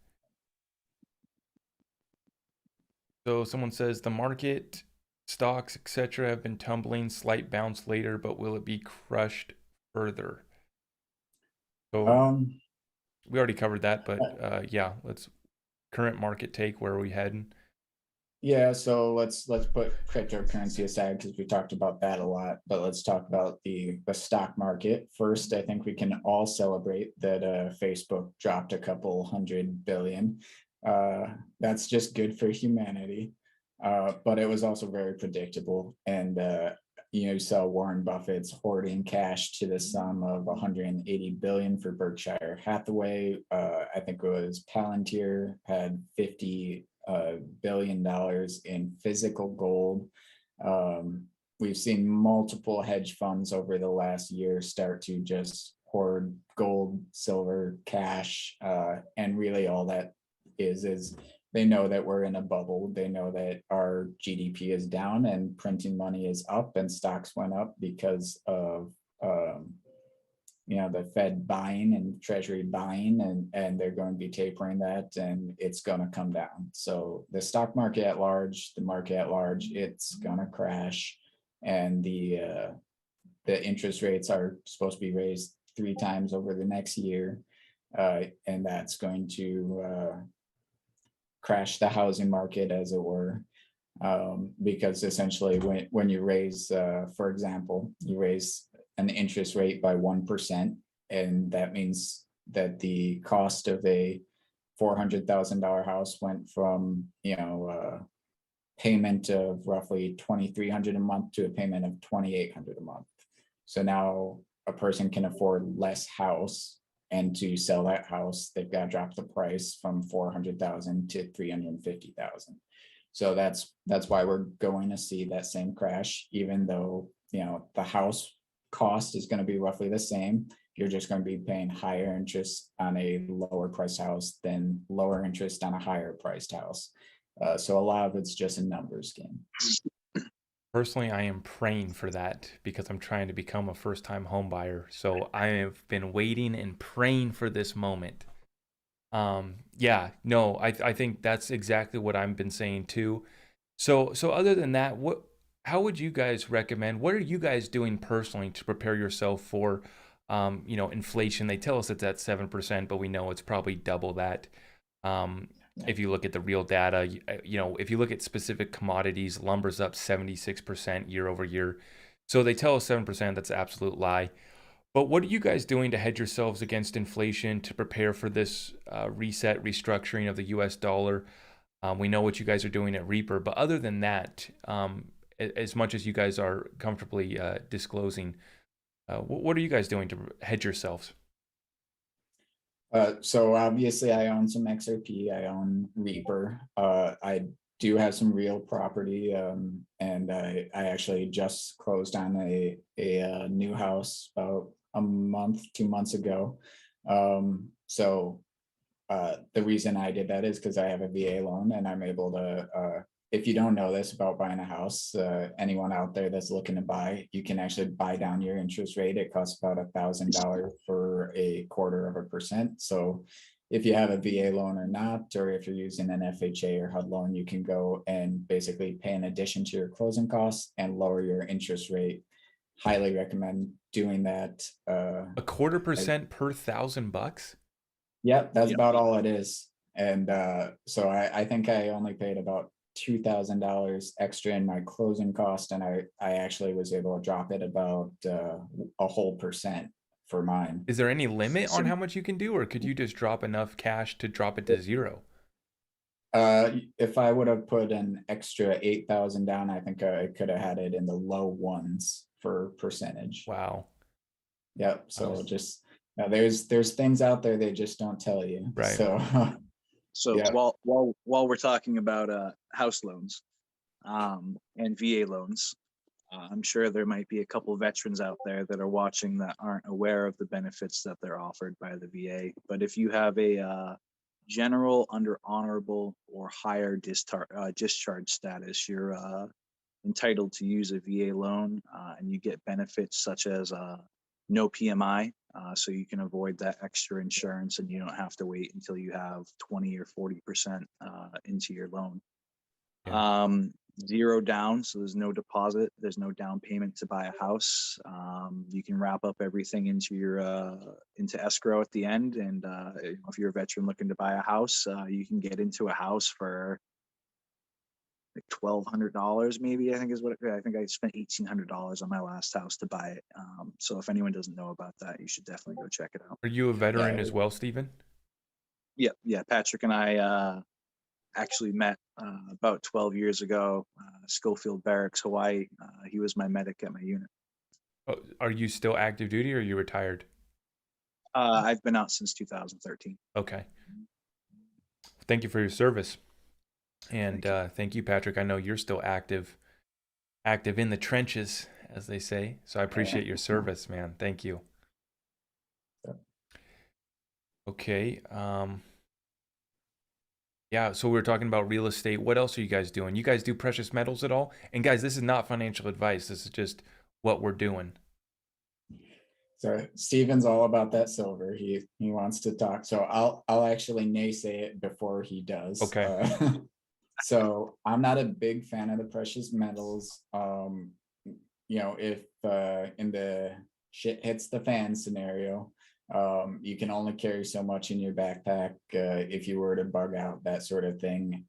So someone says the market, stocks, etc. have been tumbling, slight bounce later, but will it be crushed further? So Um, we already covered that, but yeah, let's current market take. Where are we heading? Yeah, so let's put cryptocurrency aside because we talked about that a lot, but let's talk about the stock market. First, I think we can all celebrate that Facebook dropped a couple hundred billion. That's just good for humanity. But it was also very predictable. And you saw Warren Buffett's hoarding cash to the sum of 180 billion for Berkshire Hathaway. I think it was Palantir had 50 $1 billion in physical gold. We've seen multiple hedge funds over the last year start to just hoard gold, silver, cash, and really all that is they know that we're in a bubble. They know that our GDP is down and printing money is up, and stocks went up because of the Fed buying and Treasury buying, and they're going to be tapering that, and it's going to come down. So the stock market at large, it's going to crash, and the interest rates are supposed to be raised 3 times over the next year, and that's going to crash the housing market, as it were. Because essentially when you raise, for example, you raise an interest rate by 1%, and that means that the cost of a $400,000 house went from payment of roughly $2,300 a month to a payment of $2,800 a month. So now a person can afford less house, and to sell that house, they've got to drop the price from 400,000 to 350,000. So that's why we're going to see that same crash, even though the house cost is going to be roughly the same. You're just going to be paying higher interest on a lower priced house than lower interest on a higher priced house. So a lot of it's just a numbers game. Personally, I am praying for that because I'm trying to become a first-time home buyer. So I have been waiting and praying for this moment. Yeah, no, I think that's exactly what I've been saying too. So other than that, how would you guys recommend? What are you guys doing personally to prepare yourself for, inflation? They tell us it's at 7%, but we know it's probably double that. If you look at the real data, if you look at specific commodities, lumber's up 76% year over year. So they tell us 7%, that's an absolute lie. But what are you guys doing to hedge yourselves against inflation to prepare for this reset, restructuring of the US dollar? We know what you guys are doing at Reaper, but other than that, as much as you guys are comfortably disclosing, what are you guys doing to hedge yourselves? So obviously I own some XRP, I own Reaper. I do have some real property, and I actually just closed on a new house about a month, 2 months ago. So the reason I did that is because I have a VA loan, and I'm able to, if you don't know this about buying a house, anyone out there that's looking to buy, you can actually buy down your interest rate. It costs about $1,000 for 1/4%. So if you have a VA loan or not, or if you're using an FHA or HUD loan, you can go and basically pay an addition to your closing costs and lower your interest rate. Highly recommend doing that. 1/4% per $1,000? Yep, that's Yep. about all it is. And so I think I only paid about $2,000 extra in my closing cost, and I actually was able to drop it about a whole percent for mine. Is there any limit on So- how much you can do, or could you just drop enough cash to drop it to zero? If I would have put an extra 8,000 down, I think I could have had it in the low ones for percentage. Wow. Yep. So Wow. just there's things out there they just don't tell you. Right. So Yeah. while we're talking about house loans and VA loans, I'm sure there might be a couple veterans out there that are watching that aren't aware of the benefits that they're offered by the VA. But if you have a general, under honorable, or higher discharge status, you're entitled to use a VA loan, and you get benefits such as no PMI, so you can avoid that extra insurance and you don't have to wait until you have 20 or 40% into your loan. Yeah. Zero down, so there's no deposit, there's no down payment to buy a house. You can wrap up everything into your into escrow at the end, and if you're a veteran looking to buy a house, you can get into a house for like $1,200 maybe. I think is what I think I spent $1,800 on my last house to buy it. So if anyone doesn't know about that, you should definitely go check it out. Are you a veteran Yeah. as well, Stephen? Yeah. Patrick and I actually met about 12 years ago, Schofield Barracks, Hawaii. He was my medic at my unit. Oh, are you still active duty or are you retired? I've been out since 2013. Okay. Thank you for your service. And thank you, Patrick. I know you're still active in the trenches, as they say. So I appreciate your service, man. Thank you. Okay. Yeah, so we were talking about real estate. What else are you guys doing? You guys do precious metals at all? And guys, this is not financial advice. This is just what we're doing. So Steven's all about that silver. He wants to talk. So I'll actually naysay it before he does. Okay. So I'm not a big fan of the precious metals. If in the shit hits the fan scenario, you can only carry so much in your backpack. If you were to bug out, that sort of thing,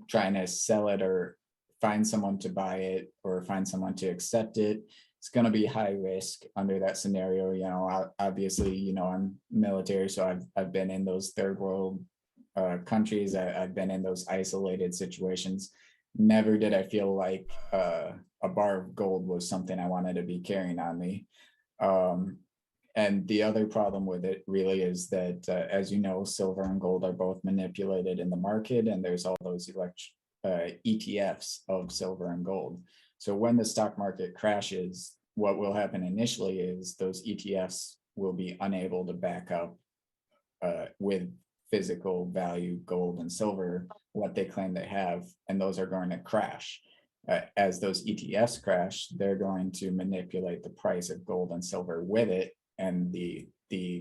trying to sell it or find someone to buy it or find someone to accept it, it's going to be high risk under that scenario. Obviously, I'm military, so I've been in those third world countries. I've been in those isolated situations. Never did I feel like a bar of gold was something I wanted to be carrying on me. And the other problem with it really is that, as you know, silver and gold are both manipulated in the market, and there's all those ETFs of silver and gold. So when the stock market crashes, what will happen initially is those ETFs will be unable to back up with physical value, gold and silver, what they claim they have, and those are going to crash. As those ETFs crash, they're going to manipulate the price of gold and silver with it, and the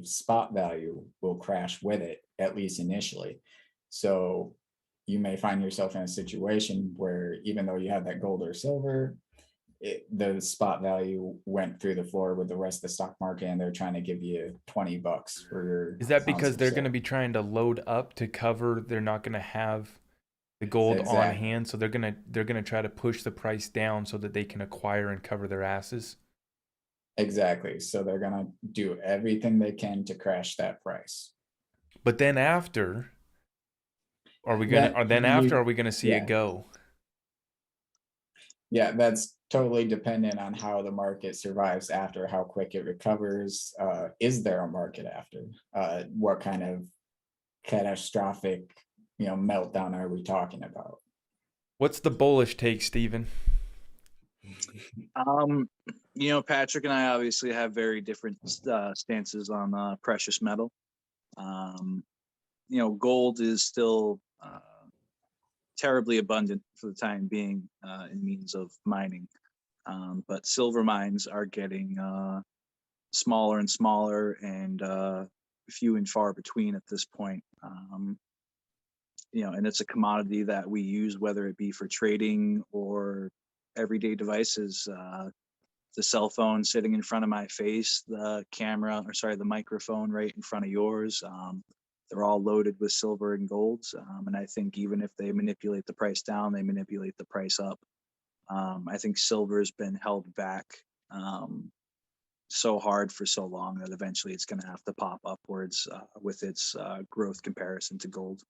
spot value will crash with it, at least initially. So you may find yourself in a situation where even though you have that gold or silver, the spot value went through the floor with the rest of the stock market, and they're trying to give you $20 for your. Is that because they're going to be trying to load up to cover? They're not going to have the gold on hand, so they're gonna try to push the price down so that they can acquire and cover their asses. Exactly. So they're gonna do everything they can to crash that price. But then after, are we gonna see it go? Yeah, that's totally dependent on how the market survives after, how quick it recovers. Is there a market after? What kind of catastrophic, meltdown are we talking about? What's the bullish take, Stephen? Patrick and I obviously have very different stances on precious metal. Gold is still terribly abundant for the time being in means of mining. But silver mines are getting smaller and smaller and few and far between at this point. And it's a commodity that we use, whether it be for trading or everyday devices. The cell phone sitting in front of my face, the microphone right in front of yours. They're all loaded with silver and gold. And I think even if they manipulate the price down, they manipulate the price up. I think silver has been held back so hard for so long that eventually it's going to have to pop upwards with its growth comparison to gold.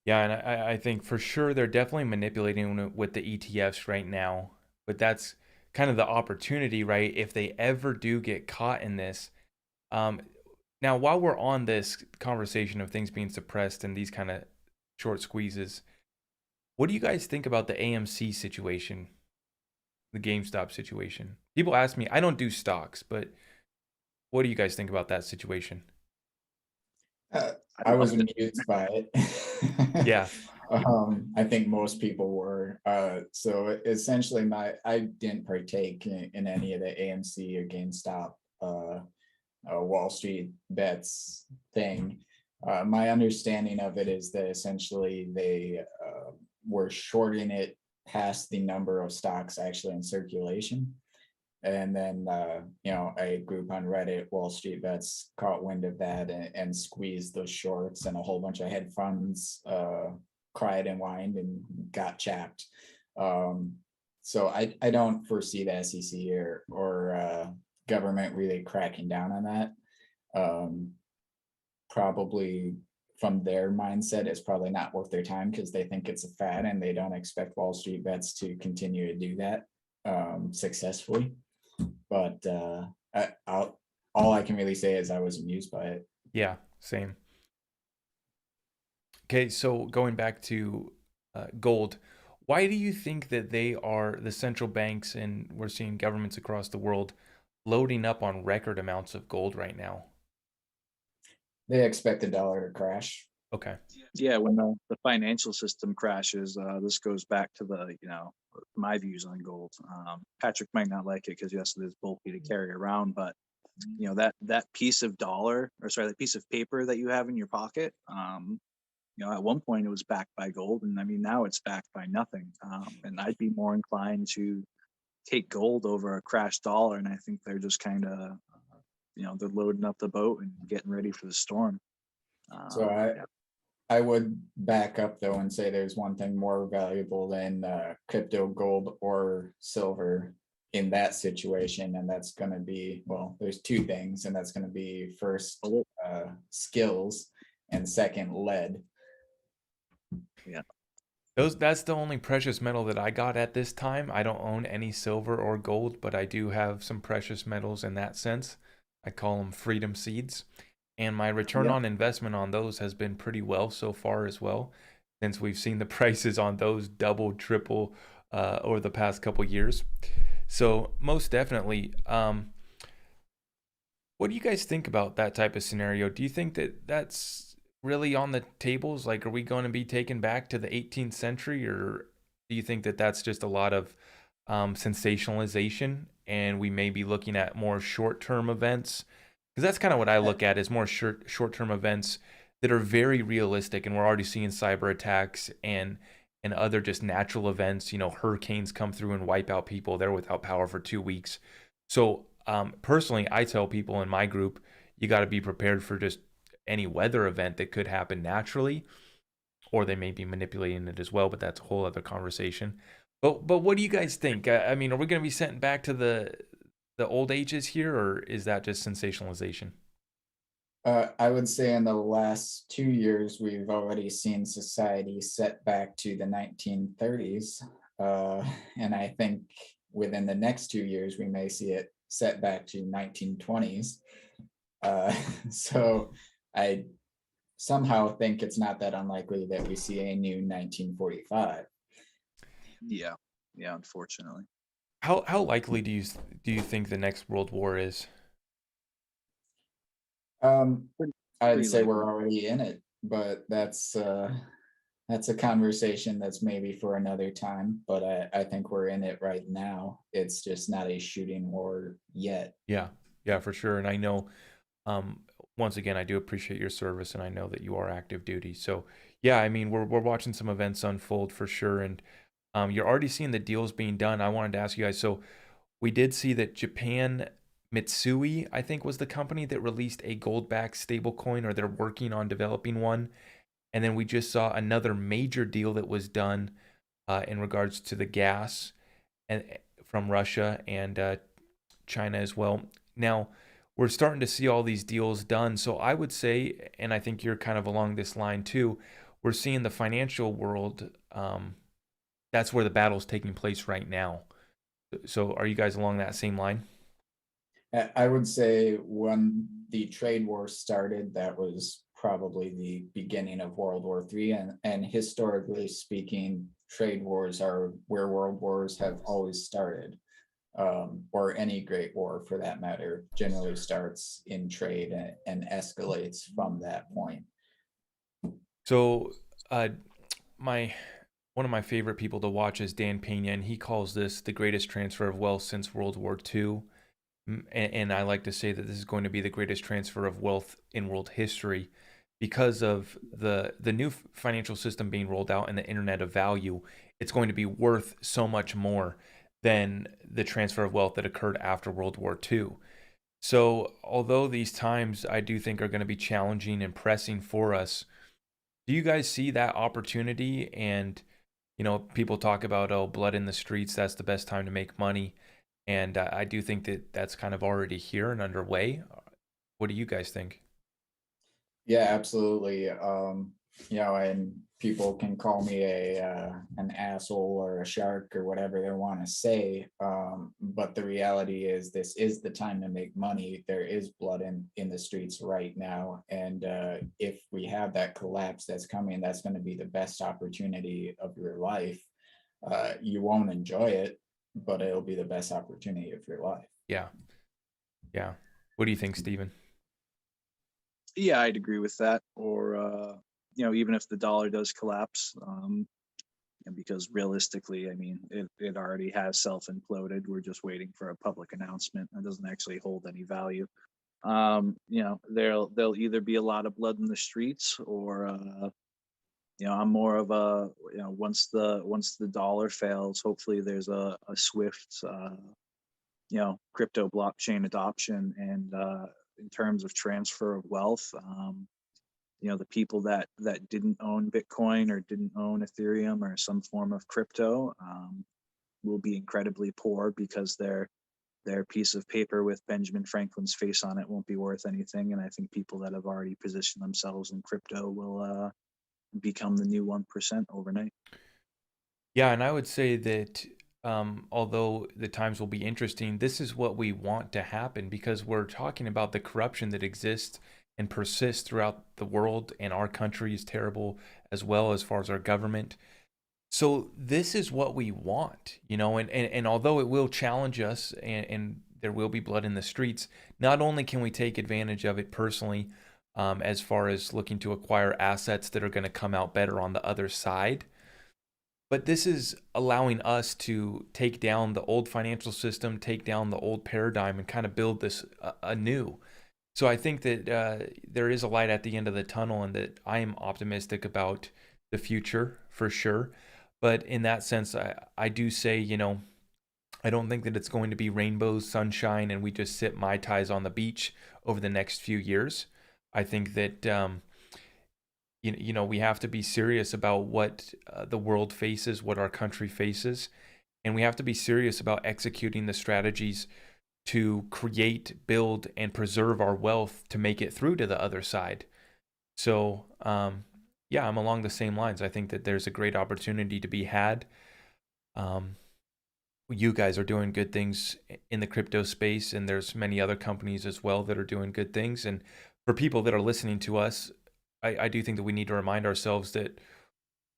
Yeah, and I think for sure they're definitely manipulating with the ETFs right now, but that's kind of the opportunity, right? If they ever do get caught in this. Now, while we're on this conversation of things being suppressed and these kind of short squeezes, what do you guys think about the AMC situation? the GameStop situation. People ask me, I don't do stocks, but what do you guys think about that situation? Uh, I I was loved it. amused by it. Yeah. I think most people were. So essentially, I didn't partake in any of the AMC or GameStop Wall Street bets thing. My understanding of it is that essentially they were shorting it past the number of stocks actually in circulation. And then, a group on Reddit, Wall Street Bets, caught wind of that and squeezed those shorts, and a whole bunch of hedge funds cried and whined and got chapped. So I don't foresee the SEC or government really cracking down on that. Probably from their mindset, it's probably not worth their time because they think it's a fad and they don't expect Wall Street Bets to continue to do that successfully. But all I can really say is I was amused by it. Yeah, same. Okay, so going back to gold, why do you think that they are the central banks and we're seeing governments across the world loading up on record amounts of gold right now? They expect the dollar to crash. Okay. Yeah, when the financial system crashes, this goes back to my views on gold. Patrick might not like it because yes, it is bulky to carry around, but that piece of that piece of paper that you have in your pocket, at one point it was backed by gold, and I mean now it's backed by nothing. And I'd be more inclined to take gold over a crashed dollar, and I think they're just kind of, they're loading up the boat and getting ready for the storm. So I would back up though and say there's one thing more valuable than crypto, gold, or silver in that situation, and that's going to be, well, there's two things, and that's going to be first skills, and second lead. Yeah. That's the only precious metal that I got at this time. I don't own any silver or gold, but I do have some precious metals in that sense. I call them freedom seeds. And my return on investment on those has been pretty well so far as well, since we've seen the prices on those double, triple over the past couple years. So most definitely, what do you guys think about that type of scenario? Do you think that that's really on the tables? Like, are we going to be taken back to the 18th century, or do you think that that's just a lot of sensationalization, and we may be looking at more short-term events? Because that's kind of what I look at, is more short-term events that are very realistic, and we're already seeing cyber attacks and other just natural events. Hurricanes come through and wipe out people. They're without power for 2 weeks. So personally, I tell people in my group, you got to be prepared for just any weather event that could happen naturally, or they may be manipulating it as well, but that's a whole other conversation. But what do you guys think? I mean, are we going to be sent back to the old ages here, or is that just sensationalization? I would say in the last 2 years, we've already seen society set back to the 1930s. And I think within the next 2 years, we may see it set back to 1920s. So I somehow think it's not that unlikely that we see a new 1945. Yeah, unfortunately. How likely do you think the next world war is? I'd say likely. we're already in it, but that's a conversation that's maybe for another time. But I think we're in it right now. It's just not a shooting war yet. Yeah, for sure. And I know, once again, I do appreciate your service, and I know that you are active duty. So yeah, I mean, we're watching some events unfold for sure, and you're already seeing the deals being done. I wanted to ask you guys, so we did see that Japan Mitsui, I think, was the company that released a gold-backed stablecoin, or they're working on developing one. And then we just saw another major deal that was done in regards to the gas and from Russia and China as well. Now, we're starting to see all these deals done. So I would say, and I think you're kind of along this line too, we're seeing the financial world, that's where the battle's taking place right now. So are you guys along that same line? I would say when the trade war started, that was probably the beginning of World War III. And historically speaking, trade wars are where world wars have always started, or any great war for that matter, generally starts in trade and escalates from that point. So, my one of my favorite people to watch is Dan Pena, and he calls this the greatest transfer of wealth since World War II. And I like to say that this is going to be the greatest transfer of wealth in world history because of the new financial system being rolled out and the internet of value. It's going to be worth so much more than the transfer of wealth that occurred after World War II. So, although these times I do think are going to be challenging and pressing for us, do you guys see that opportunity? And people talk about, oh, blood in the streets, that's the best time to make money. And I do think that that's kind of already here and underway. What do you guys think? Yeah, absolutely. And people can call me an asshole or a shark or whatever they want to say. But the reality is this is the time to make money. There is blood in the streets right now. And if we have that collapse that's coming, that's going to be the best opportunity of your life. You won't enjoy it, but it'll be the best opportunity of your life. Yeah. Yeah. What do you think, Stephen? Yeah, I'd agree with that. Or even if the dollar does collapse, and because realistically, I mean, it already has self-imploded. We're just waiting for a public announcement. It doesn't actually hold any value. There'll either be a lot of blood in the streets, or I'm more of a once the dollar fails, hopefully there's a swift crypto blockchain adoption, and in terms of transfer of wealth, the people that didn't own Bitcoin or didn't own Ethereum or some form of crypto will be incredibly poor because their piece of paper with Benjamin Franklin's face on it won't be worth anything. And I think people that have already positioned themselves in crypto will become the new 1% overnight. Yeah, and I would say that although the times will be interesting, this is what we want to happen because we're talking about the corruption that exists and persists throughout the world, and our country is terrible as well as far as our government. So this is what we want, and although it will challenge us and there will be blood in the streets, not only can we take advantage of it personally, as far as looking to acquire assets that are going to come out better on the other side, but this is allowing us to take down the old financial system, take down the old paradigm, and kind of build this anew. So I think that there is a light at the end of the tunnel, and that I am optimistic about the future for sure. But in that sense, I do say, I don't think that it's going to be rainbows, sunshine, and we just sip Mai Tais on the beach over the next few years. I think that we have to be serious about what the world faces, what our country faces, and we have to be serious about executing the strategies to create, build, and preserve our wealth to make it through to the other side. So, yeah, I'm along the same lines. I think that there's a great opportunity to be had. You guys are doing good things in the crypto space, and there's many other companies as well that are doing good things. And for people that are listening to us, I do think that we need to remind ourselves that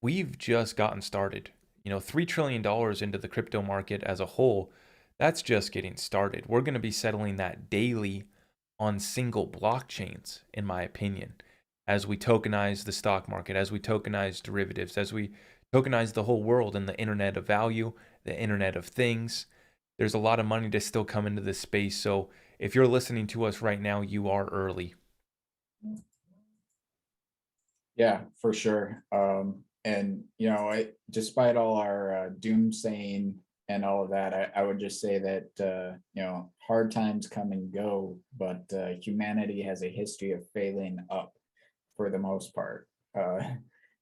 we've just gotten started. $3 trillion into the crypto market as a whole, that's just getting started. We're going to be settling that daily on single blockchains, in my opinion, as we tokenize the stock market, as we tokenize derivatives, as we tokenize the whole world and the internet of value, the internet of things. There's a lot of money to still come into this space. So if you're listening to us right now, you are early. Yeah, for sure. And despite all our doomsaying and all of that, I would just say that hard times come and go, but humanity has a history of failing up for the most part.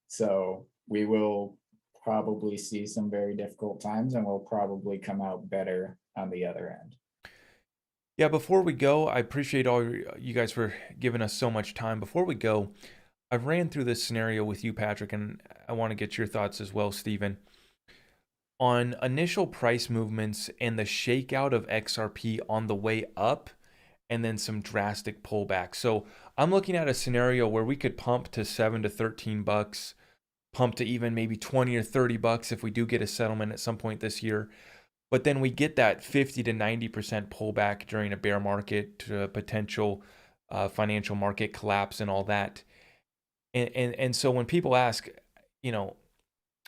So we will probably see some very difficult times, and we'll probably come out better on the other end. Yeah, before we go, I appreciate all you guys for giving us so much time. Before we go, I've ran through this scenario with you, Patrick, and I want to get your thoughts as well, Stephen, on initial price movements and the shakeout of XRP on the way up, and then some drastic pullback. So I'm looking at a scenario where we could pump to $7 to $13, pump to even maybe 20 or $30 if we do get a settlement at some point this year. But then we get that 50 to 90% pullback during a bear market to a potential financial market collapse and all that. And so when people ask, you know,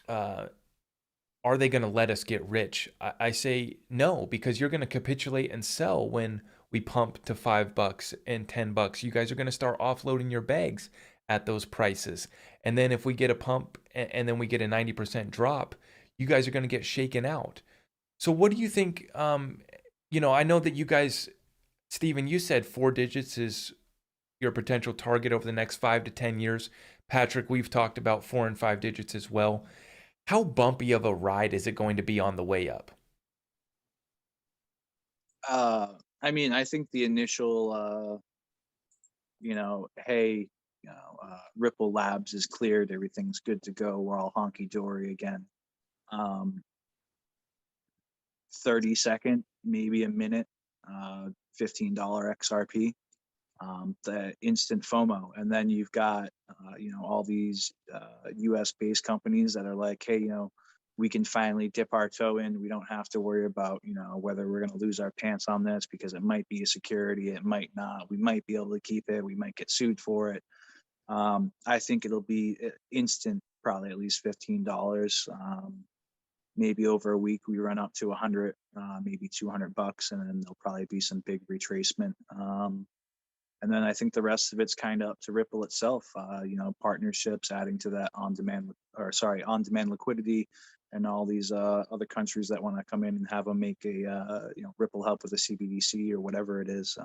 are they going to let us get rich? I say no, because you're going to capitulate and sell when we pump to $5 and $10. You guys are going to start offloading your bags at those prices. And then if we get a pump and then we get a 90% drop, you guys are going to get shaken out. So what do you think? I know that you guys, Stephen, you said 4 digits is your potential target over the next 5 to 10 years. Patrick, we've talked about 4 and 5 digits as well. How bumpy of a ride is it going to be on the way up? I mean, I think the initial, hey, Ripple Labs is cleared, everything's good to go, we're all honky dory again. 30-second, maybe a minute, $15 XRP, the instant FOMO. And then you've got, all these US based companies that are like, hey, we can finally dip our toe in. We don't have to worry about, whether we're going to lose our pants on this because it might be a security, it might not. We might be able to keep it. We might get sued for it. I think it'll be instant, probably at least $15. Maybe over a week we run up to 100, maybe $200, and then there'll probably be some big retracement. And then I think the rest of it's kind of up to Ripple itself. Partnerships, adding to that on-demand liquidity, and all these other countries that want to come in and have them make a Ripple help with a CBDC or whatever it is.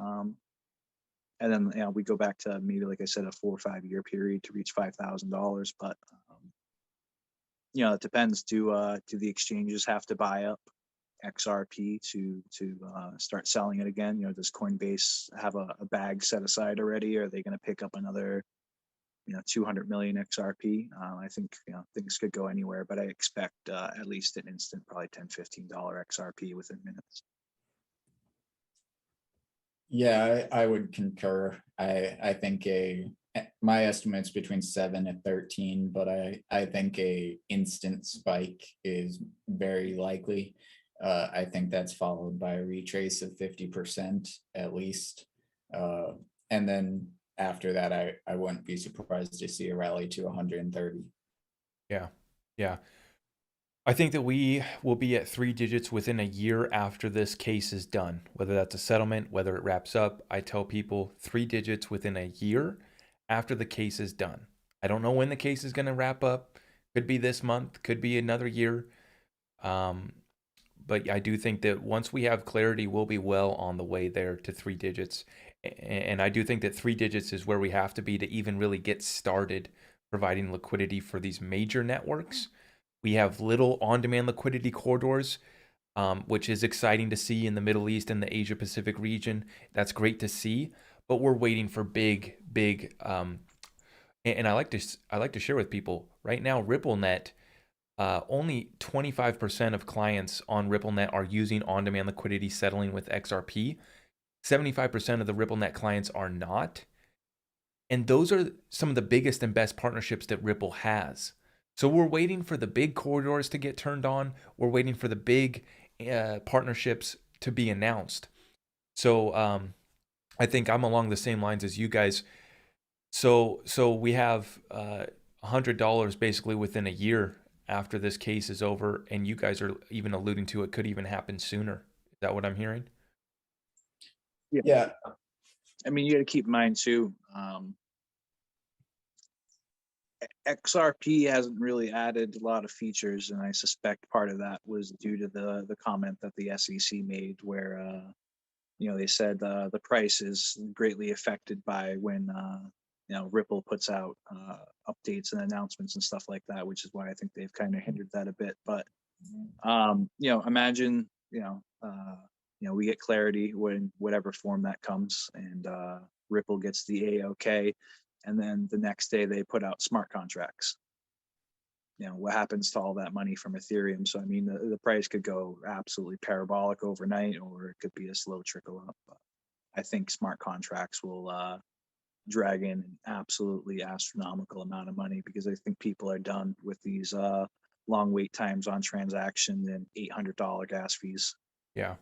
And then we go back to maybe, like I said, a 4 or 5 year period to reach $5,000. But it depends. Do the exchanges have to buy up XRP to start selling it again? Does Coinbase have a bag set aside already? Or are they going to pick up another 200 million XRP? I think things could go anywhere, but I expect at least an instant, probably $10-15 XRP within minutes. Yeah, I would concur. I think my estimate's between 7 and 13, but I think a instant spike is very likely. I think that's followed by a retrace of 50% at least. And then after that, I wouldn't be surprised to see a rally to 130. Yeah. I think that we will be at 3 digits within a year after this case is done, whether that's a settlement, whether it wraps up. I tell people 3 digits within a year after the case is done. I don't know when the case is going to wrap up. Could be this month, could be another year. But I do think that once we have clarity, we'll be well on the way there to 3 digits. And I do think that 3 digits is where we have to be to even really get started providing liquidity for these major networks. We have little on-demand liquidity corridors, which is exciting to see in the Middle East and the Asia Pacific region. That's great to see, but we're waiting for big. And I like to share with people right now. RippleNet, only 25% of clients on RippleNet are using on-demand liquidity settling with XRP. 75% of the RippleNet clients are not, and those are some of the biggest and best partnerships that Ripple has. So we're waiting for the big corridors to get turned on. We're waiting for the big partnerships to be announced. So I think I'm along the same lines as you guys. So we have $100 basically within a year after this case is over, and you guys are even alluding to it could even happen sooner. Is that what I'm hearing? Yeah. I mean, you got to keep in mind too, XRP hasn't really added a lot of features, and I suspect part of that was due to the comment that the SEC made, where they said the price is greatly affected by when Ripple puts out updates and announcements and stuff like that, which is why I think they've kind of hindered that a bit. But imagine we get clarity when whatever form that comes, and Ripple gets the AOK. And then the next day they put out smart contracts. What happens to all that money from Ethereum? So, I mean, the price could go absolutely parabolic overnight, or it could be a slow trickle up. I think smart contracts will drag in an absolutely astronomical amount of money, because I think people are done with these long wait times on transaction and $800 gas fees. Yeah.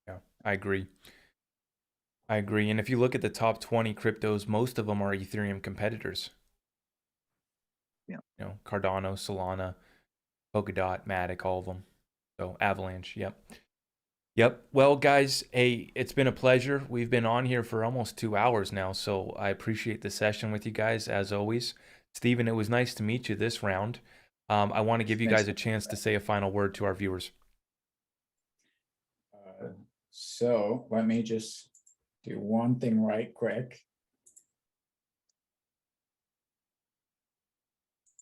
Yeah. I agree. I agree. And if you look at the top 20 cryptos, most of them are Ethereum competitors. Yeah. You know, Cardano, Solana, Polkadot, Matic, all of them. So Avalanche. Yep. Yep. Well, guys, hey, it's been a pleasure. We've been on here for almost 2 hours now, so I appreciate the session with you guys as always. Stephen, it was nice to meet you this round. I want to give you Thanks. guys a chance to say a final word to our viewers. So let me just do one thing right quick.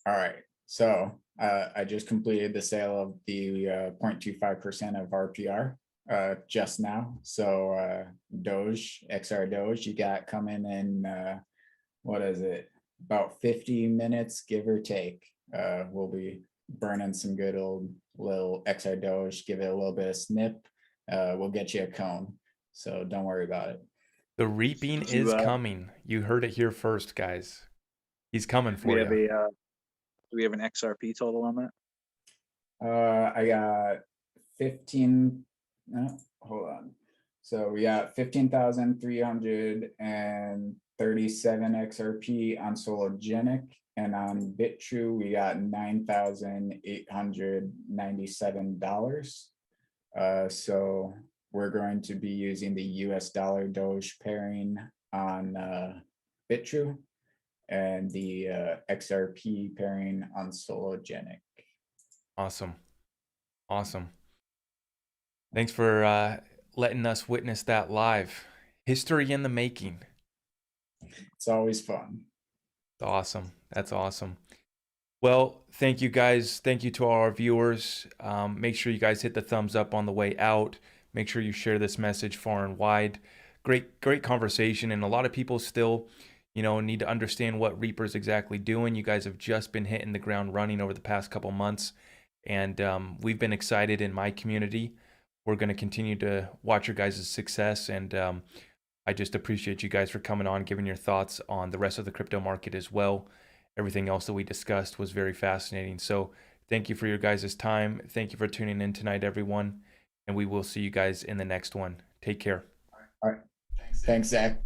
All right, so I just completed the sale of the 0.25% of RPR just now. So Doge, XR Doge, you got coming in, what is it, about 50 minutes, give or take. We'll be burning some good old little XR Doge, give it a little bit of snip. We'll get you a cone, so don't worry about it. The reaping Did you, is coming. You heard it here first, guys. He's coming we for have you. a do we have an XRP total on that? I got 15, hold on. So we got 15,337 XRP on Sologenic, and on BitTrue, we got $9,897. So we're going to be using the US dollar Doge pairing on BitTrue and the XRP pairing on Sologenic. Awesome. Awesome. Thanks for letting us witness that live. History in the making. It's always fun. Awesome. That's awesome. Well, thank you guys. Thank you to all our viewers. Make sure you guys hit the thumbs up on the way out. Make sure you share this message far and wide. Great conversation. And a lot of people still, need to understand what Reaper's exactly doing. You guys have just been hitting the ground running over the past couple months. And we've been excited in my community. We're going to continue to watch your guys' success. And I just appreciate you guys for coming on, giving your thoughts on the rest of the crypto market as well. Everything else that we discussed was very fascinating. So thank you for your guys' time. Thank you for tuning in tonight, everyone. And we will see you guys in the next one. Take care. All right. Thanks, Zach.